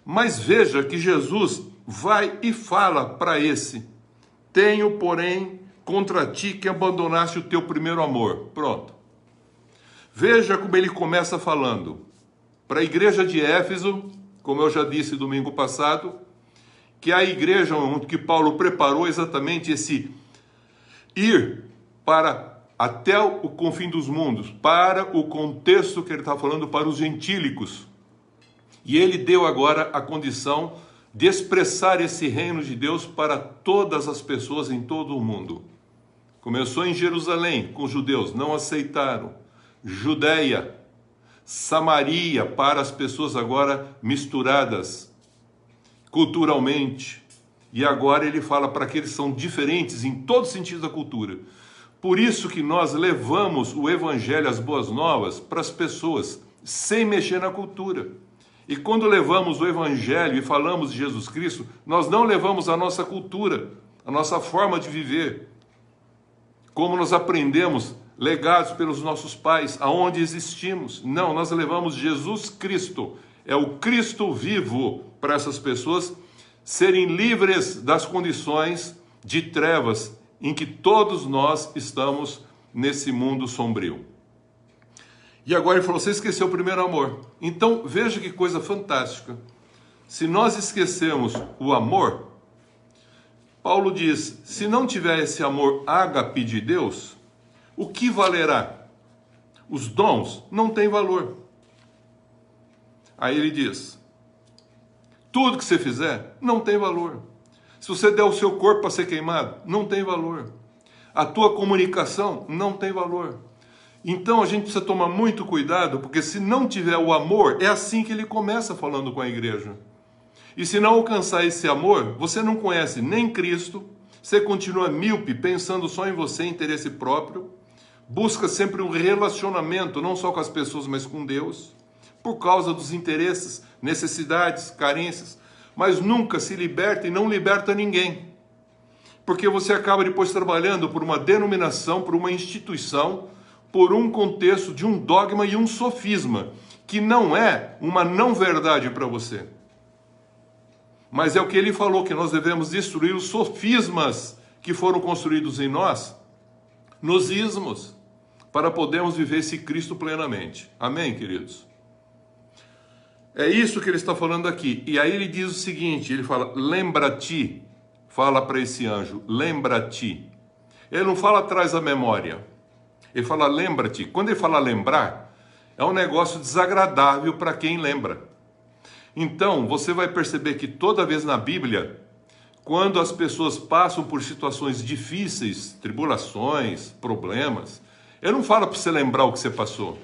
Mas veja que Jesus vai e fala para esse, tenho, porém, contra ti que abandonaste o teu primeiro amor. Pronto. Veja como ele começa falando para a igreja de Éfeso, como eu já disse domingo passado, que é a igreja onde que Paulo preparou exatamente esse ir para até o confim dos mundos, para o contexto que ele está falando para os gentílicos. E ele deu agora a condição de expressar esse reino de Deus para todas as pessoas em todo o mundo. Começou em Jerusalém, com os judeus, não aceitaram. Judeia, Samaria, para as pessoas agora misturadas culturalmente. E agora ele fala para aqueles que são diferentes em todo sentido da cultura. Por isso que nós levamos o evangelho, as boas novas, para as pessoas, sem mexer na cultura. E quando levamos o evangelho e falamos de Jesus Cristo, nós não levamos a nossa cultura, a nossa forma de viver, como nós aprendemos, legados pelos nossos pais, aonde existimos. Não, nós levamos Jesus Cristo, é o Cristo vivo para essas pessoas serem livres das condições de trevas em que todos nós estamos nesse mundo sombrio. E agora ele falou, você esqueceu o primeiro amor. Então veja que coisa fantástica. Se nós esquecemos o amor, Paulo diz, se não tiver esse amor ágape de Deus, o que valerá? Os dons não têm valor. Aí ele diz, tudo que você fizer não tem valor. Se você der o seu corpo para ser queimado, não tem valor. A tua comunicação não tem valor. Então a gente precisa tomar muito cuidado, porque se não tiver o amor, é assim que ele começa falando com a igreja. E se não alcançar esse amor, você não conhece nem Cristo, você continua míope, pensando só em você, interesse próprio, busca sempre um relacionamento, não só com as pessoas, mas com Deus, por causa dos interesses, necessidades, carências, mas nunca se liberta e não liberta ninguém. Porque você acaba depois trabalhando por uma denominação, por uma instituição, por um contexto de um dogma e um sofisma, que não é uma não-verdade para você. Mas é o que ele falou, que nós devemos destruir os sofismas que foram construídos em nós, nos ismos, para podermos viver esse Cristo plenamente. Amém, queridos? É isso que ele está falando aqui. E aí ele diz o seguinte, ele fala, lembra-te, fala para esse anjo, lembra-te. Ele não fala traz a memória. Ele fala, lembra-te. Quando ele fala lembrar, é um negócio desagradável para quem lembra. Então, você vai perceber que toda vez na Bíblia, quando as pessoas passam por situações difíceis, tribulações, problemas, ele não fala para você lembrar o que você passou.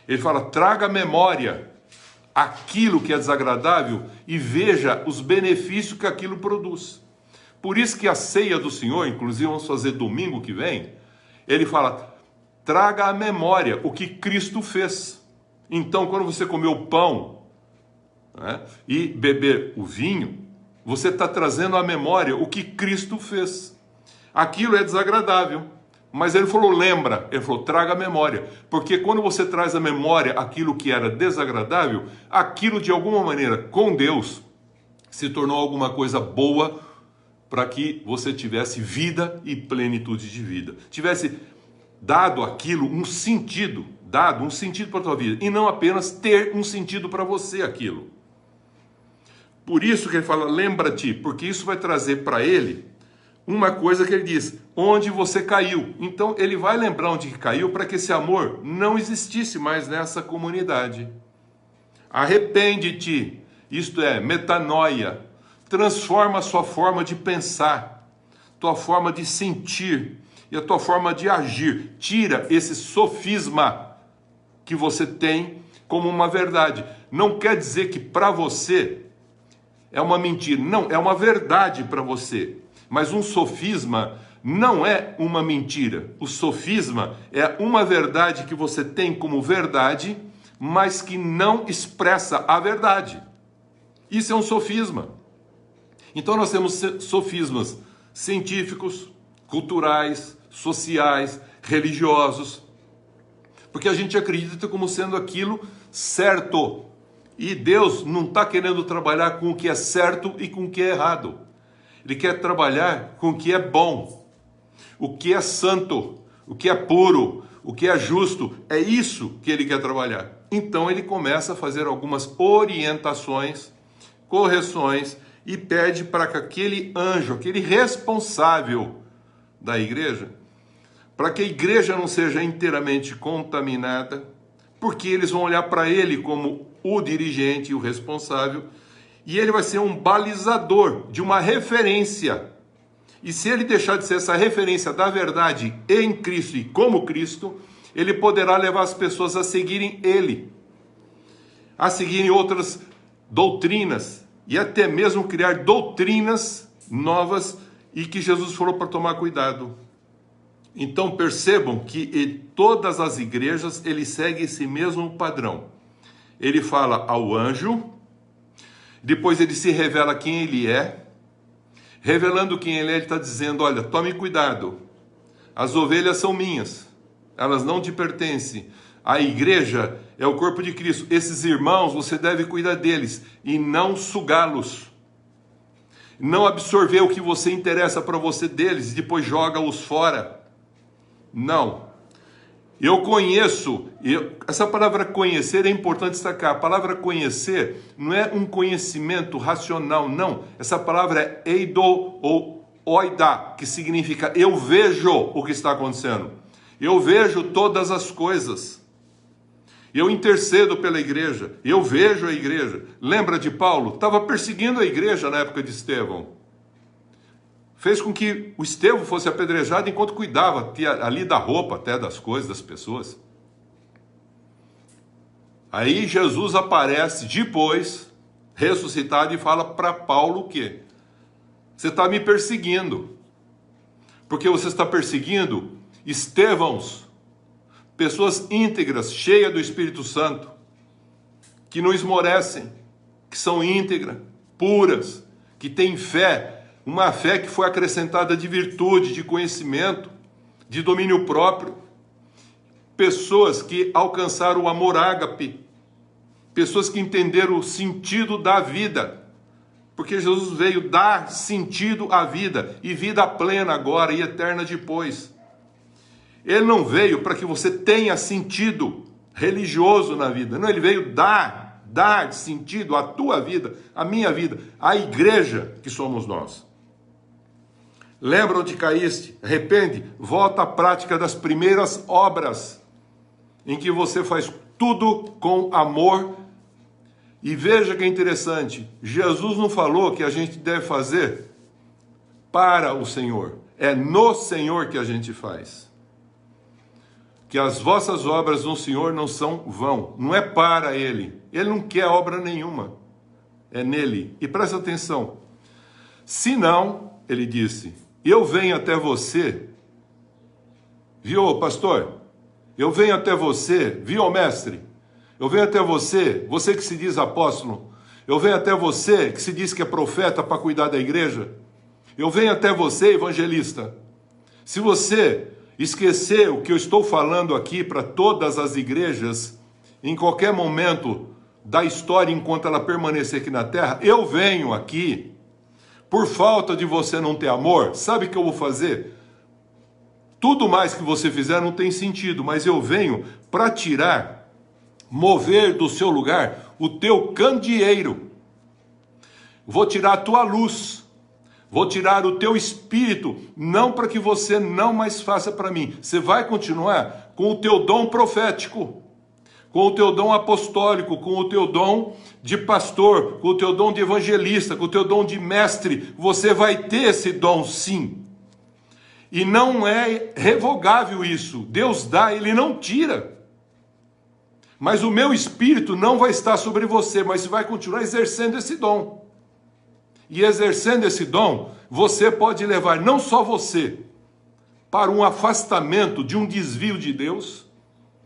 Ele fala, traga à memória aquilo que é desagradável e veja os benefícios que aquilo produz. Por isso que a ceia do Senhor, inclusive vamos fazer domingo que vem, ele fala, traga à memória o que Cristo fez. Então, quando você comer o pão, né, e beber o vinho, você está trazendo à memória o que Cristo fez. Aquilo é desagradável, mas ele falou, lembra, ele falou, traga à memória, porque quando você traz à memória aquilo que era desagradável, aquilo de alguma maneira, com Deus, se tornou alguma coisa boa, para que você tivesse vida e plenitude de vida. Tivesse dado aquilo um sentido, para a tua vida, e não apenas ter um sentido para você aquilo. Por isso que ele fala, lembra-te, porque isso vai trazer para ele uma coisa que ele diz, onde você caiu. Então ele vai lembrar onde que caiu para que esse amor não existisse mais nessa comunidade. Arrepende-te, isto é, metanoia, transforma a sua forma de pensar, tua forma de sentir e a tua forma de agir. Tira esse sofisma que você tem como uma verdade. Não quer dizer que para você é uma mentira. Não, é uma verdade para você. Mas um sofisma não é uma mentira. O sofisma é uma verdade que você tem como verdade, mas que não expressa a verdade. Isso é um sofisma. Então nós temos sofismas científicos, culturais, sociais, religiosos, porque a gente acredita como sendo aquilo certo. E Deus não está querendo trabalhar com o que é certo e com o que é errado. Ele quer trabalhar com o que é bom, o que é santo, o que é puro, o que é justo. É isso que ele quer trabalhar. Então ele começa a fazer algumas orientações, correções, e pede para que aquele anjo, aquele responsável da igreja, para que a igreja não seja inteiramente contaminada, porque eles vão olhar para ele como o dirigente, o responsável, e ele vai ser um balizador de uma referência. E se ele deixar de ser essa referência da verdade em Cristo e como Cristo, ele poderá levar as pessoas a seguirem ele, a seguirem outras doutrinas, e até mesmo criar doutrinas novas e que Jesus falou para tomar cuidado. Então percebam que em todas as igrejas ele segue esse mesmo padrão. Ele fala ao anjo, depois ele se revela quem ele é. Revelando quem ele está dizendo, olha, tome cuidado, as ovelhas são minhas, elas não te pertencem. A igreja é o corpo de Cristo. Esses irmãos, você deve cuidar deles e não sugá-los. Não absorver o que você interessa para você deles e depois joga-os fora. Não. Eu conheço, essa palavra conhecer é importante destacar. A palavra conhecer não é um conhecimento racional, não. Essa palavra é eido ou oida, que significa eu vejo o que está acontecendo. Eu vejo todas as coisas. Eu intercedo pela igreja, eu vejo a igreja. Lembra de Paulo? Estava perseguindo a igreja na época de Estevão. Fez com que o Estevão fosse apedrejado enquanto cuidava ali da roupa, até das coisas, das pessoas. Aí Jesus aparece depois, ressuscitado, e fala para Paulo o quê? Você está me perseguindo. Porque você está perseguindo Estevãos, pessoas íntegras, cheias do Espírito Santo, que não esmorecem, que são íntegras, puras, que têm fé, uma fé que foi acrescentada de virtude, de conhecimento, de domínio próprio. Pessoas que alcançaram o amor ágape, pessoas que entenderam o sentido da vida, porque Jesus veio dar sentido à vida, e vida plena agora e eterna depois. Ele não veio para que você tenha sentido religioso na vida. Não, ele veio dar sentido à tua vida, à minha vida, à igreja que somos nós. Lembra onde caíste? Arrepende, volta à prática das primeiras obras, em que você faz tudo com amor. E veja que é interessante, Jesus não falou que a gente deve fazer para o Senhor. É no Senhor que a gente faz. Que as vossas obras no Senhor não são vão, não é para Ele. Ele não quer obra nenhuma, é nele. E presta atenção, se não, ele disse, eu venho até você, viu, pastor? Eu venho até você, viu, mestre? Eu venho até você, você que se diz apóstolo, eu venho até você que se diz que é profeta para cuidar da igreja, eu venho até você, evangelista. Se você esquecer o que eu estou falando aqui para todas as igrejas, em qualquer momento da história, enquanto ela permanecer aqui na terra, eu venho aqui, por falta de você não ter amor, sabe o que eu vou fazer? Tudo mais que você fizer não tem sentido, mas eu venho para tirar, mover do seu lugar o teu candeeiro. vou tirar a tua luz, vou tirar o teu espírito, não para que você não mais faça para mim. Você vai continuar com o teu dom profético, com o teu dom apostólico, com o teu dom de pastor, com o teu dom de evangelista, com o teu dom de mestre. Você vai ter esse dom, sim. E não é revogável isso. Deus dá, Ele não tira. Mas o meu espírito não vai estar sobre você, mas você vai continuar exercendo esse dom. E exercendo esse dom, você pode levar não só você para um afastamento de um desvio de Deus,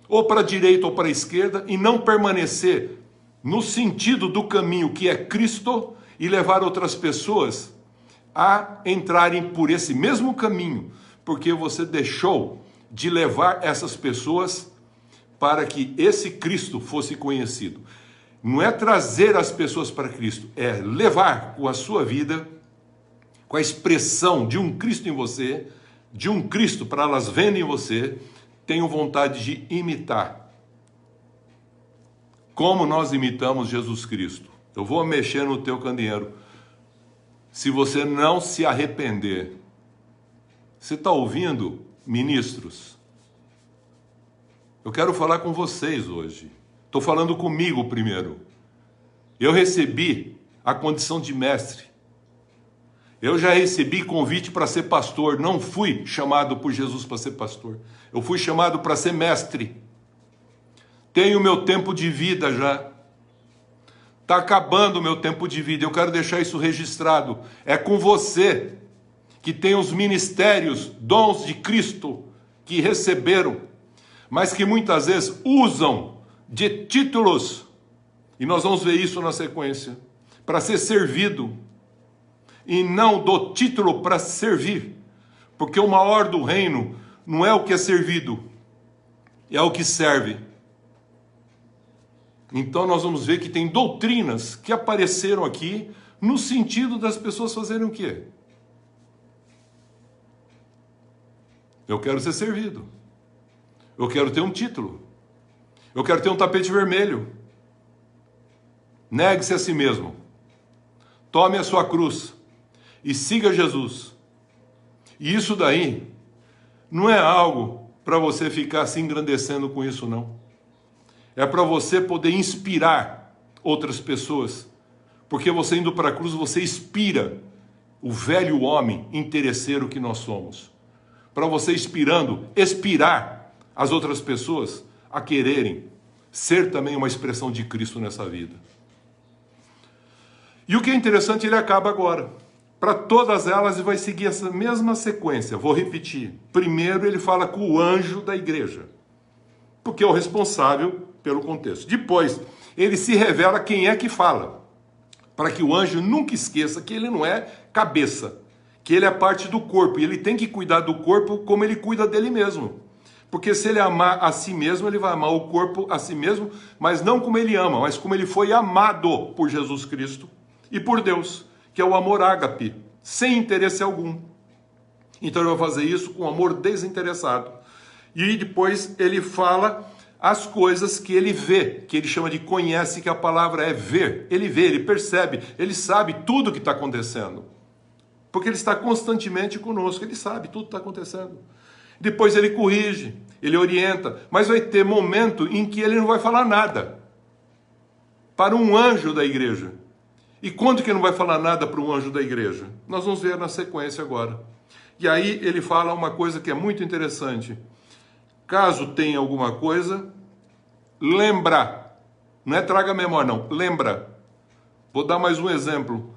ou para a direita ou para a esquerda, e não permanecer no sentido do caminho que é Cristo, e levar outras pessoas a entrarem por esse mesmo caminho, porque você deixou de levar essas pessoas para que esse Cristo fosse conhecido. Não é trazer as pessoas para Cristo, é levar com a sua vida, com a expressão de um Cristo em você, de um Cristo para elas verem em você, tenho vontade de imitar. Como nós imitamos Jesus Cristo? Eu vou mexer no teu candeeiro. Se você não se arrepender, você está ouvindo, ministros? Eu quero falar com vocês hoje. Estou falando comigo primeiro. Eu recebi a condição de mestre. Eu já recebi convite para ser pastor. Não fui chamado por Jesus para ser pastor. Eu fui chamado para ser mestre. Tenho meu tempo de vida já. Está acabando o meu tempo de vida. Eu quero deixar isso registrado. É com você que tem os ministérios, dons de Cristo que receberam, mas que muitas vezes usam de títulos, e nós vamos ver isso na sequência, para ser servido, e não do título para servir, porque o maior do reino não é o que é servido, é o que serve. Então nós vamos ver que tem doutrinas que apareceram aqui no sentido das pessoas fazerem o quê? Eu quero ser servido. Eu quero ter um título. Eu quero ter um tapete vermelho. Negue-se a si mesmo. Tome a sua cruz e siga Jesus. E isso daí não é algo para você ficar se engrandecendo com isso, não. É para você poder inspirar outras pessoas. Porque você indo para a cruz, você inspira o velho homem interesseiro que nós somos. Para você expirar as outras pessoas a quererem ser também uma expressão de Cristo nessa vida. E o que é interessante, ele acaba agora. Para todas elas, ele vai seguir essa mesma sequência. Vou repetir. Primeiro, ele fala com o anjo da igreja, porque é o responsável pelo contexto. Depois, ele se revela quem é que fala, para que o anjo nunca esqueça que ele não é cabeça, que ele é parte do corpo, e ele tem que cuidar do corpo como ele cuida dele mesmo. Porque se ele amar a si mesmo, ele vai amar o corpo a si mesmo, mas não como ele ama, mas como ele foi amado por Jesus Cristo e por Deus, que é o amor ágape, sem interesse algum. Então ele vai fazer isso com amor desinteressado. E depois ele fala as coisas que ele vê, que ele chama de conhece, que a palavra é ver. Ele vê, ele percebe, ele sabe tudo o que está acontecendo. Porque ele está constantemente conosco, ele sabe tudo que está acontecendo. Depois ele corrige, ele orienta, mas vai ter momento em que ele não vai falar nada para um anjo da igreja. E quando que ele não vai falar nada para um anjo da igreja? Nós vamos ver na sequência agora. E aí ele fala uma coisa que é muito interessante. Caso tenha alguma coisa, lembra. Não é traga a memória, não. Lembra. Vou dar mais um exemplo.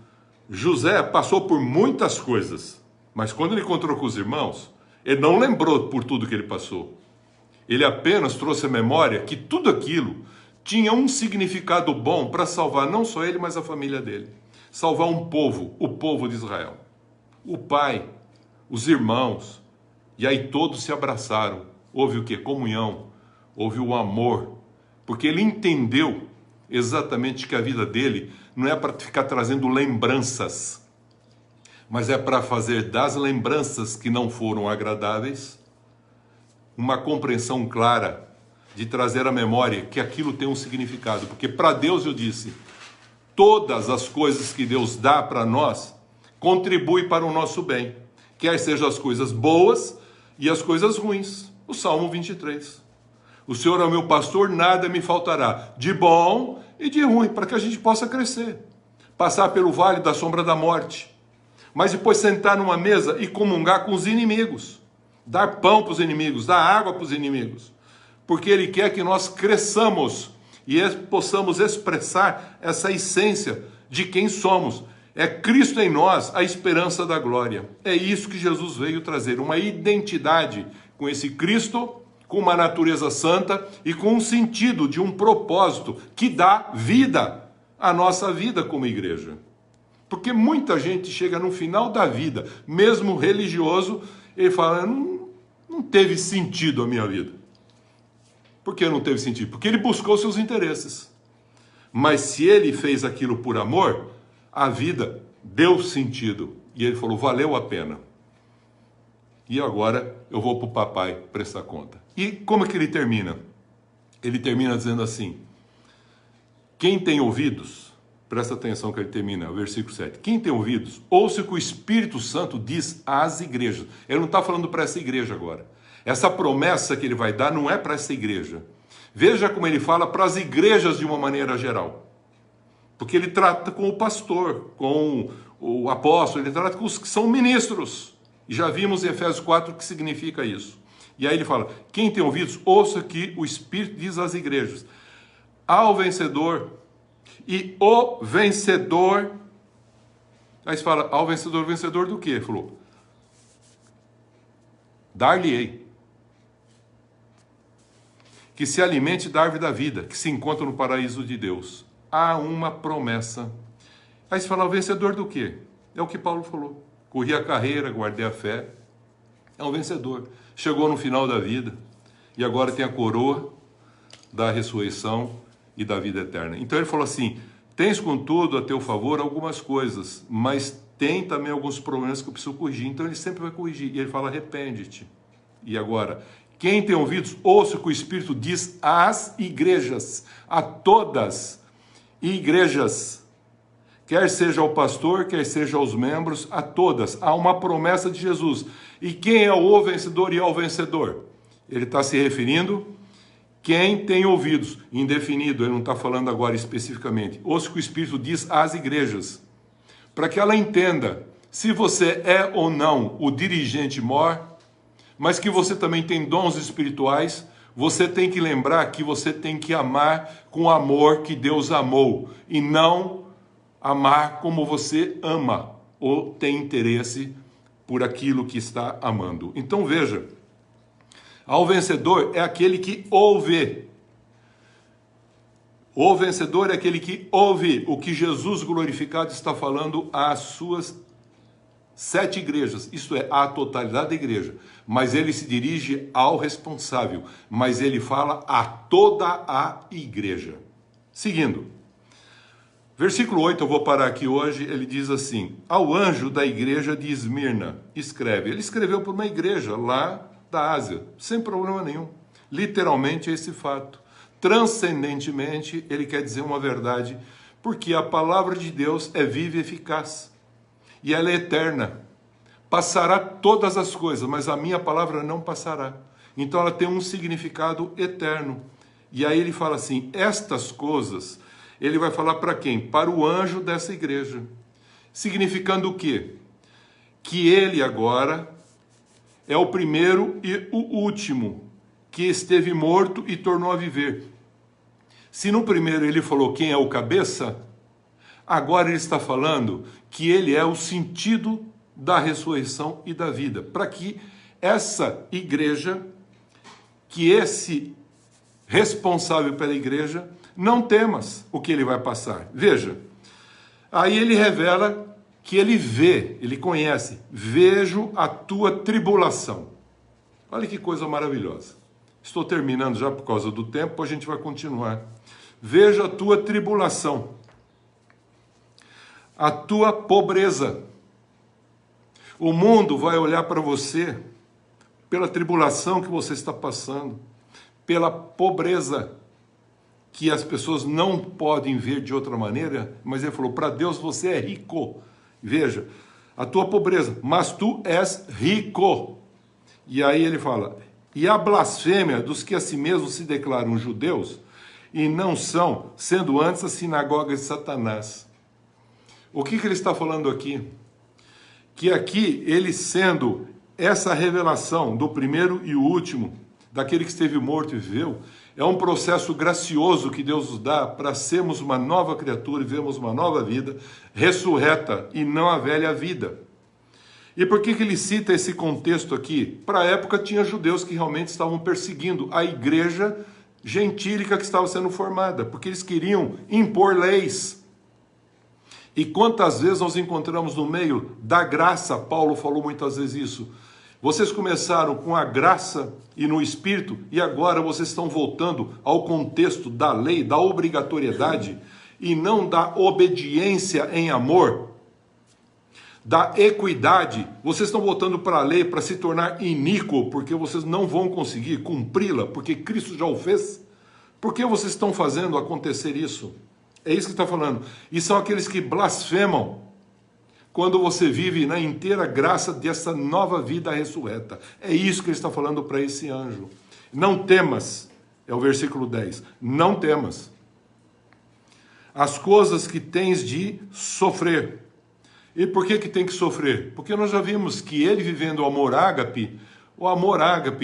José passou por muitas coisas, mas quando ele encontrou com os irmãos, ele não lembrou por tudo que ele passou. Ele apenas trouxe à memória que tudo aquilo tinha um significado bom para salvar não só ele, mas a família dele. Salvar um povo, o povo de Israel. O pai, os irmãos, e aí todos se abraçaram. Houve o quê? Comunhão, houve o amor, porque ele entendeu exatamente que a vida dele não é para ficar trazendo lembranças, mas é para fazer das lembranças que não foram agradáveis uma compreensão clara de trazer à memória que aquilo tem um significado. Porque para Deus, eu disse, todas as coisas que Deus dá para nós contribuem para o nosso bem, quer sejam as coisas boas e as coisas ruins. O Salmo 23. O Senhor é o meu pastor, nada me faltará, de bom e de ruim, para que a gente possa crescer, passar pelo vale da sombra da morte, mas depois sentar numa mesa e comungar com os inimigos, dar pão para os inimigos, dar água para os inimigos, porque Ele quer que nós cresçamos e possamos expressar essa essência de quem somos. É Cristo em nós, a esperança da glória. É isso que Jesus veio trazer, uma identidade com esse Cristo, com uma natureza santa e com um sentido de um propósito que dá vida à nossa vida como igreja. Porque muita gente chega no final da vida, mesmo religioso, ele fala, não teve sentido a minha vida. Por que não teve sentido? Porque ele buscou seus interesses. Mas se ele fez aquilo por amor, a vida deu sentido. E ele falou, valeu a pena. E agora eu vou para o papai prestar conta. E como é que ele termina? Ele termina dizendo assim, quem tem ouvidos, presta atenção que ele termina, o versículo 7. Quem tem ouvidos, ouça o que o Espírito Santo diz às igrejas. Ele não está falando para essa igreja agora. Essa promessa que ele vai dar não é para essa igreja. Veja como ele fala para as igrejas de uma maneira geral. Porque ele trata com o pastor, com o apóstolo, ele trata com os que são ministros. E já vimos em Efésios 4 o que significa isso. E aí ele fala, quem tem ouvidos, ouça que o Espírito diz às igrejas. Ao vencedor e o vencedor. Aí você fala, ao vencedor, vencedor do quê? Ele falou, dar-lhe-ei. Que se alimente da árvore da vida, que se encontra no paraíso de Deus. Há uma promessa. Aí você fala, o vencedor do quê? É o que Paulo falou. Corri a carreira, guardei a fé. É um vencedor. Chegou no final da vida e agora tem a coroa da ressurreição e da vida eterna. Então ele falou assim, tens contudo a teu favor algumas coisas, mas tem também alguns problemas que eu preciso corrigir. Então ele sempre vai corrigir. E ele fala, arrepende-te. E agora, quem tem ouvidos, ouça o que o Espírito diz às igrejas, a todas igrejas, quer seja ao pastor, quer seja aos membros, a todas. Há uma promessa de Jesus. E quem é o vencedor e é o vencedor? Ele está se referindo quem tem ouvidos, indefinido, ele não está falando agora especificamente. Ouça o que o Espírito diz às igrejas, para que ela entenda se você é ou não o dirigente mor, mas que você também tem dons espirituais. Você tem que lembrar que você tem que amar com o amor que Deus amou, e não amar como você ama, ou tem interesse por aquilo que está amando. Então veja, ao vencedor é aquele que ouve. O vencedor é aquele que ouve o que Jesus glorificado está falando às suas 7 igrejas, isto é, à totalidade da igreja. Mas ele se dirige ao responsável, mas ele fala a toda a igreja. Seguindo, versículo 8, eu vou parar aqui hoje, ele diz assim, ao anjo da igreja de Esmirna, escreve. Ele escreveu para uma igreja lá da Ásia, sem problema nenhum. Literalmente é esse fato. Transcendentemente, ele quer dizer uma verdade, porque a palavra de Deus é viva e eficaz. E ela é eterna. Passará todas as coisas, mas a minha palavra não passará. Então ela tem um significado eterno. E aí ele fala assim, estas coisas, ele vai falar para quem? Para o anjo dessa igreja. Significando o quê? Que ele agora é o primeiro e o último, que esteve morto e tornou a viver. Se no primeiro ele falou quem é o cabeça, agora ele está falando que ele é o sentido da ressurreição e da vida, para que essa igreja, que esse responsável pela igreja, não temas o que ele vai passar. Veja, aí ele revela que ele vê, ele conhece, vejo a tua tribulação. Olha que coisa maravilhosa. Estou terminando já por causa do tempo, a gente vai continuar. Vejo a tua tribulação, a tua pobreza. O mundo vai olhar para você pela tribulação que você está passando, pela pobreza que as pessoas não podem ver de outra maneira, mas ele falou, para Deus você é rico. Veja, a tua pobreza, mas tu és rico. E aí ele fala, e a blasfêmia dos que a si mesmos se declaram judeus e não são, sendo antes a sinagoga de Satanás. O que ele está falando aqui? Que aqui, ele sendo essa revelação do primeiro e o último, daquele que esteve morto e viveu, é um processo gracioso que Deus nos dá para sermos uma nova criatura e vermos uma nova vida, ressurreta e não a velha vida. E por que ele cita esse contexto aqui? Para a época tinha judeus que realmente estavam perseguindo a igreja gentílica que estava sendo formada, porque eles queriam impor leis. E quantas vezes nós encontramos no meio da graça, Paulo falou muitas vezes isso, vocês começaram com a graça e no Espírito, e agora vocês estão voltando ao contexto da lei, da obrigatoriedade, e não da obediência em amor, da equidade. Vocês estão voltando para a lei para se tornar iníquo, porque vocês não vão conseguir cumpri-la, porque Cristo já o fez. Por que vocês estão fazendo acontecer isso? É isso que está falando. E são aqueles que blasfemam quando você vive na inteira graça dessa nova vida ressurreta. É isso que ele está falando para esse anjo. Não temas, é o versículo 10. Não temas as coisas que tens de sofrer. E por que tem que sofrer? Porque nós já vimos que ele vivendo o amor ágape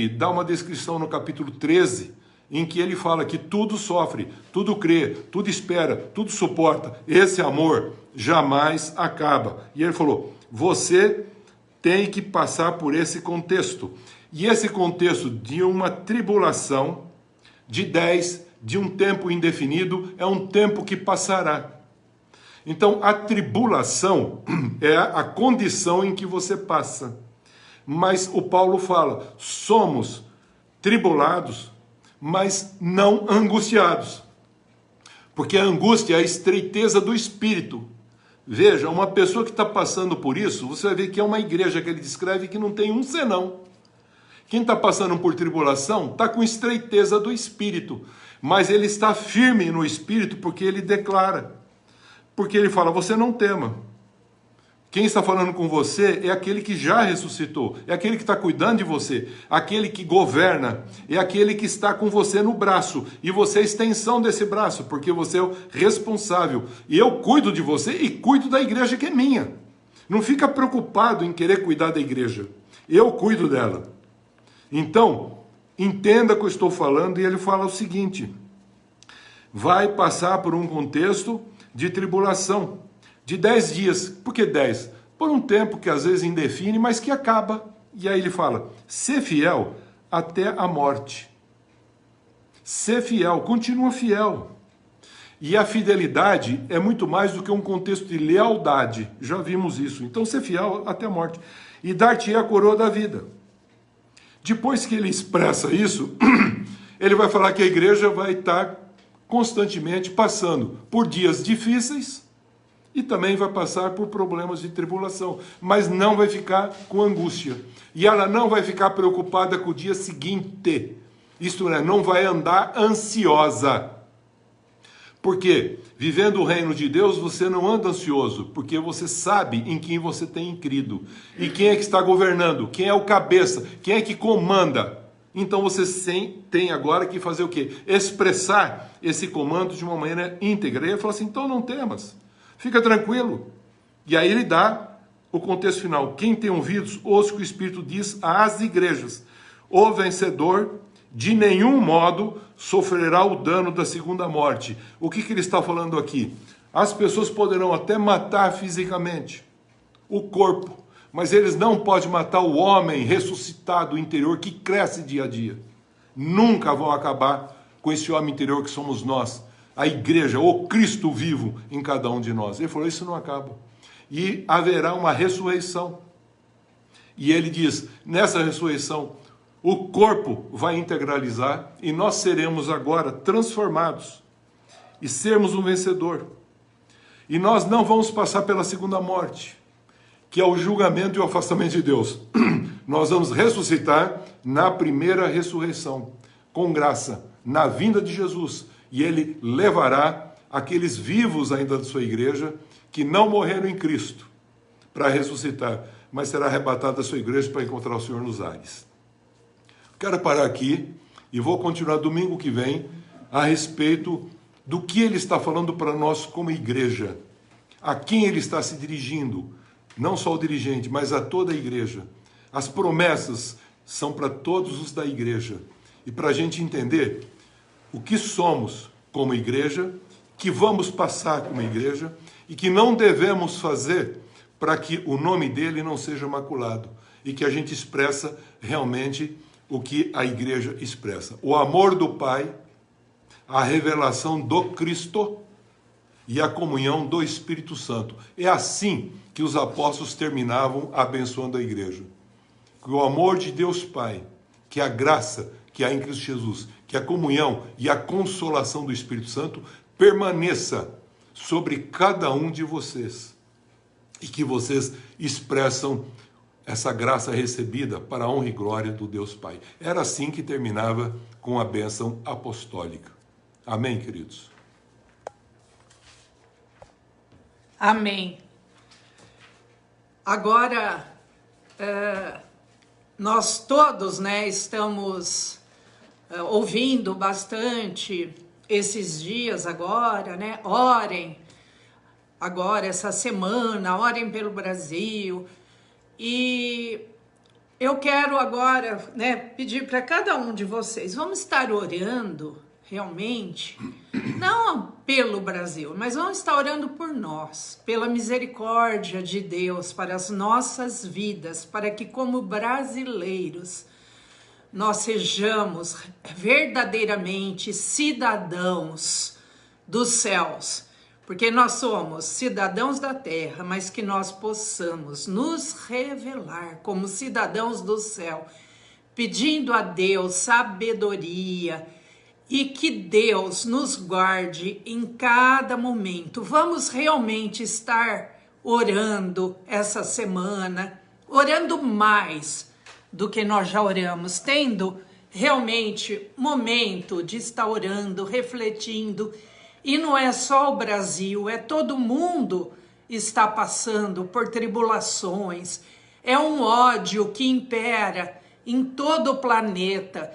dá uma descrição no capítulo 13, em que ele fala que tudo sofre, tudo crê, tudo espera, tudo suporta. Esse amor jamais acaba. E ele falou, você tem que passar por esse contexto. E esse contexto de uma tribulação de um tempo indefinido, é um tempo que passará. Então, a tribulação é a condição em que você passa. Mas o Paulo fala, somos tribulados, mas não angustiados. Porque a angústia é a estreiteza do espírito. Veja, uma pessoa que está passando por isso, você vai ver que é uma igreja que ele descreve que não tem um senão. Quem está passando por tribulação está com estreiteza do espírito, mas ele está firme no espírito porque ele declara. Porque ele fala, você não tema. Quem está falando com você é aquele que já ressuscitou, é aquele que está cuidando de você, aquele que governa, é aquele que está com você no braço, e você é a extensão desse braço, porque você é o responsável. E eu cuido de você e cuido da igreja que é minha. Não fica preocupado em querer cuidar da igreja. Eu cuido dela. Então, entenda o que eu estou falando, e ele fala o seguinte, vai passar por um contexto de tribulação, de 10 dias. Por que 10? Por um tempo que às vezes indefine, mas que acaba. E aí ele fala, ser fiel até a morte. Ser fiel, continua fiel. E a fidelidade é muito mais do que um contexto de lealdade. Já vimos isso. Então ser fiel até a morte. E dar-te a coroa da vida. Depois que ele expressa isso, ele vai falar que a igreja vai estar constantemente passando por dias difíceis, e também vai passar por problemas de tribulação, mas não vai ficar com angústia. E ela não vai ficar preocupada com o dia seguinte. Isto é, não vai andar ansiosa. Por quê? Vivendo o reino de Deus, você não anda ansioso, porque você sabe em quem você tem crido. E quem é que está governando? Quem é o cabeça? Quem é que comanda? Então você tem agora que fazer o quê? Expressar esse comando de uma maneira íntegra. E ele fala assim, então não temas. Fica tranquilo. E aí ele dá o contexto final. Quem tem ouvidos, ouça o que o Espírito diz às igrejas. O vencedor, de nenhum modo, sofrerá o dano da segunda morte. O que ele está falando aqui? As pessoas poderão até matar fisicamente o corpo, mas eles não podem matar o homem ressuscitado interior que cresce dia a dia. Nunca vão acabar com esse homem interior que somos nós. A igreja, o Cristo vivo em cada um de nós. Ele falou, isso não acaba. E haverá uma ressurreição. E ele diz, nessa ressurreição, o corpo vai integralizar e nós seremos agora transformados e sermos um vencedor. E nós não vamos passar pela segunda morte, que é o julgamento e o afastamento de Deus. Nós vamos ressuscitar na primeira ressurreição, com graça, na vinda de Jesus. e ele levará aqueles vivos ainda da sua igreja que não morreram em Cristo para ressuscitar, mas será arrebatado da sua igreja para encontrar o Senhor nos ares. Quero parar aqui e vou continuar domingo que vem a respeito do que ele está falando para nós como igreja, a quem ele está se dirigindo, não só o dirigente, mas a toda a igreja. As promessas são para todos os da igreja. E para a gente entender o que somos como igreja, que vamos passar como igreja e que não devemos fazer para que o nome dele não seja maculado e que a gente expressa realmente o que a igreja expressa. O amor do Pai, a revelação do Cristo e a comunhão do Espírito Santo. É assim que os apóstolos terminavam abençoando a igreja. Que o amor de Deus Pai, que a graça que há em Cristo Jesus, que a comunhão e a consolação do Espírito Santo permaneça sobre cada um de vocês e que vocês expressam essa graça recebida para a honra e glória do Deus Pai. Era assim que terminava com a bênção apostólica. Amém, queridos? Amém. Agora, nós todos, né, estamos ouvindo bastante esses dias agora, né? Orem agora, essa semana, orem pelo Brasil. E eu quero agora, né, pedir para cada um de vocês, vamos estar orando realmente, não pelo Brasil, mas vamos estar orando por nós, pela misericórdia de Deus para as nossas vidas, para que como brasileiros nós sejamos verdadeiramente cidadãos dos céus, porque nós somos cidadãos da terra, mas que nós possamos nos revelar como cidadãos do céu, pedindo a Deus sabedoria e que Deus nos guarde em cada momento. Vamos realmente estar orando essa semana, orando mais do que nós já oramos, tendo realmente momento de estar orando, refletindo. E não é só o Brasil, é todo mundo está passando por tribulações. É um ódio que impera em todo o planeta,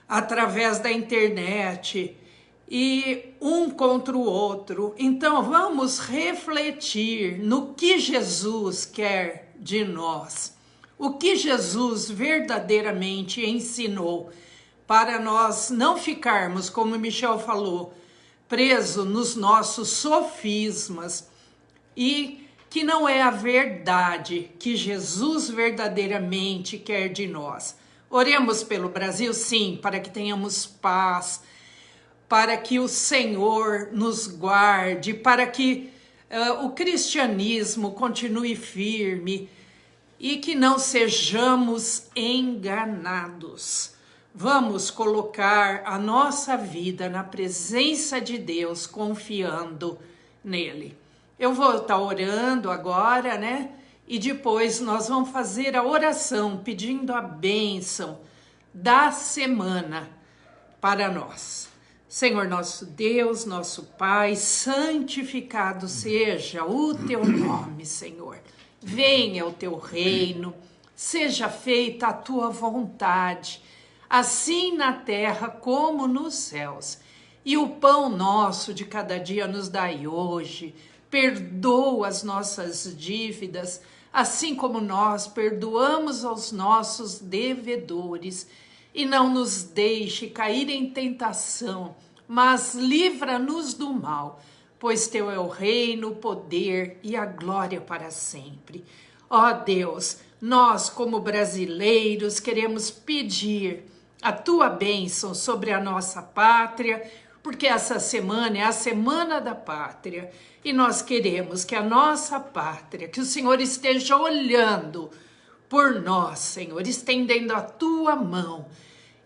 através da internet, e um contra o outro. Então vamos refletir no que Jesus quer de nós, o que Jesus verdadeiramente ensinou, para nós não ficarmos, como Michel falou, preso nos nossos sofismas, e que não é a verdade que Jesus verdadeiramente quer de nós. Oremos pelo Brasil, sim, para que tenhamos paz, para que o Senhor nos guarde, para que o cristianismo continue firme e que não sejamos enganados. Vamos colocar a nossa vida na presença de Deus, confiando nele. Eu vou estar orando agora, né? E depois nós vamos fazer a oração pedindo a bênção da semana para nós. Senhor nosso Deus, nosso Pai, santificado seja o teu nome, Senhor. Venha o teu reino, seja feita a tua vontade, assim na terra como nos céus. E o pão nosso de cada dia nos dai hoje. Perdoa as nossas dívidas, assim como nós perdoamos aos nossos devedores. E não nos deixe cair em tentação, mas livra-nos do mal, pois teu é o reino, o poder e a glória para sempre. Ó Deus, nós como brasileiros queremos pedir a tua bênção sobre a nossa pátria, porque essa semana é a Semana da Pátria, e nós queremos que a nossa pátria, que o Senhor esteja olhando por nós, Senhor, estendendo a tua mão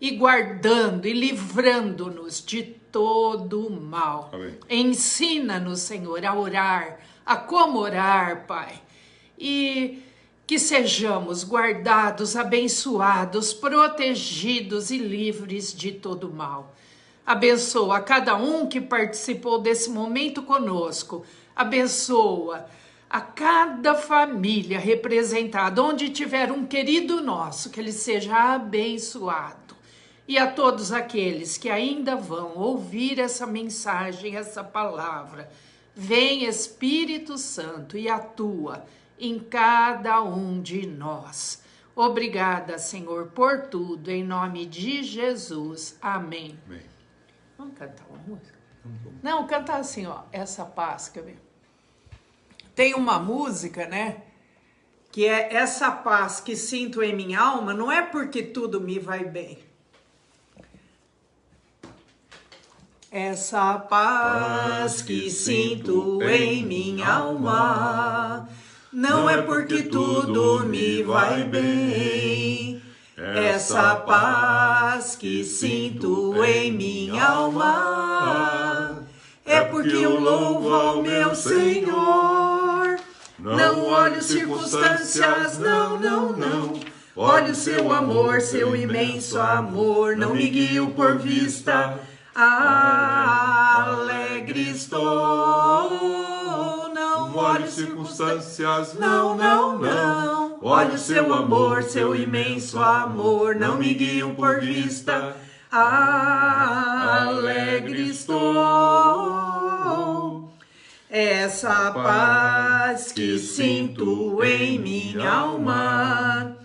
e guardando e livrando-nos de todo o mal. Amém. Ensina-nos, Senhor, a orar, a como orar, Pai, e que sejamos guardados, abençoados, protegidos e livres de todo mal. Abençoa cada um que participou desse momento conosco. Abençoa a cada família representada, onde tiver um querido nosso, que ele seja abençoado. E a todos aqueles que ainda vão ouvir essa mensagem, essa palavra, vem Espírito Santo e atua em cada um de nós. Obrigada, Senhor, por tudo, em nome de Jesus. Amém. Amém. Vamos cantar uma música? Não, cantar assim, ó, essa paz, quer ver? Tem uma música, né, que é essa paz que sinto em minha alma, não é porque tudo me vai bem. Essa paz que sinto em minha alma, não é porque tudo me vai bem. Essa paz que sinto em minha alma, é porque eu louvo ao meu Senhor. Não olho circunstâncias, não, não, não. Olho seu amor, seu imenso amor. Não me guio por vista, alegre estou. Não olho circunstâncias, não, não, não. Olho seu amor, seu imenso amor. Não me guio por vista, alegre estou. Essa paz que sinto em minha alma,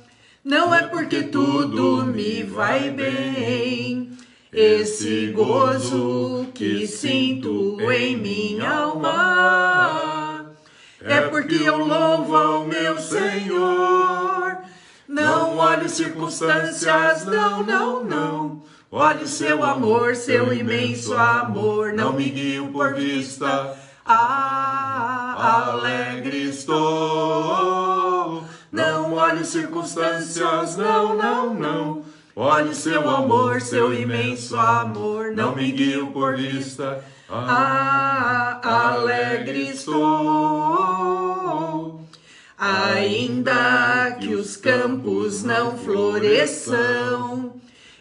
não é porque tudo me vai bem. Esse gozo que sinto em minha alma, é porque eu louvo ao meu Senhor. Não olho circunstâncias, não, não, não. Olho seu amor, seu imenso amor. Não me guio por vista, alegre estou. Não olho circunstâncias, não, não, não. Olho seu amor, seu imenso amor. Não me guio por vista, alegre estou. Ainda que os campos não floresçam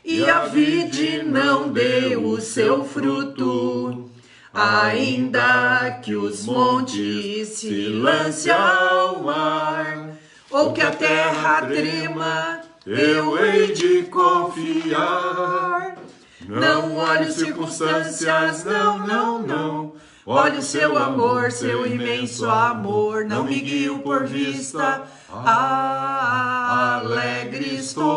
e a vide não dê o seu fruto, ainda que os montes se lancem ao mar, ou que a terra trema, eu hei de confiar. Não olho circunstâncias, não, não, não. Olho seu amor, seu imenso amor. Não me guio por vista, alegre estou.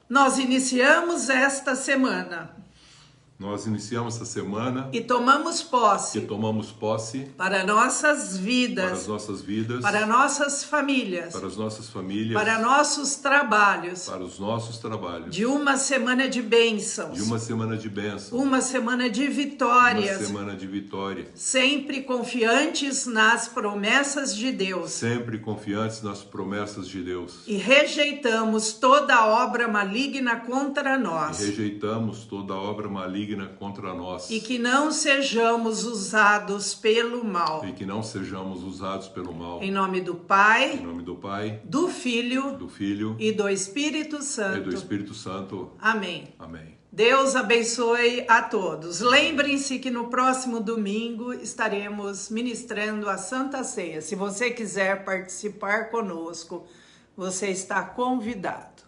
Nós iniciamos esta semana. Nós iniciamos essa semana e tomamos posse para nossas vidas, para nossas famílias, para nossos trabalhos, de uma semana de bênçãos, uma semana de vitórias, sempre confiantes nas promessas de Deus, e rejeitamos toda obra maligna contra nós, e que não sejamos usados pelo mal. Em nome do Pai, do Filho e do Espírito Santo. Amém. Deus abençoe a todos. Lembrem-se que no próximo domingo estaremos ministrando a Santa Ceia. Se você quiser participar conosco, você está convidado.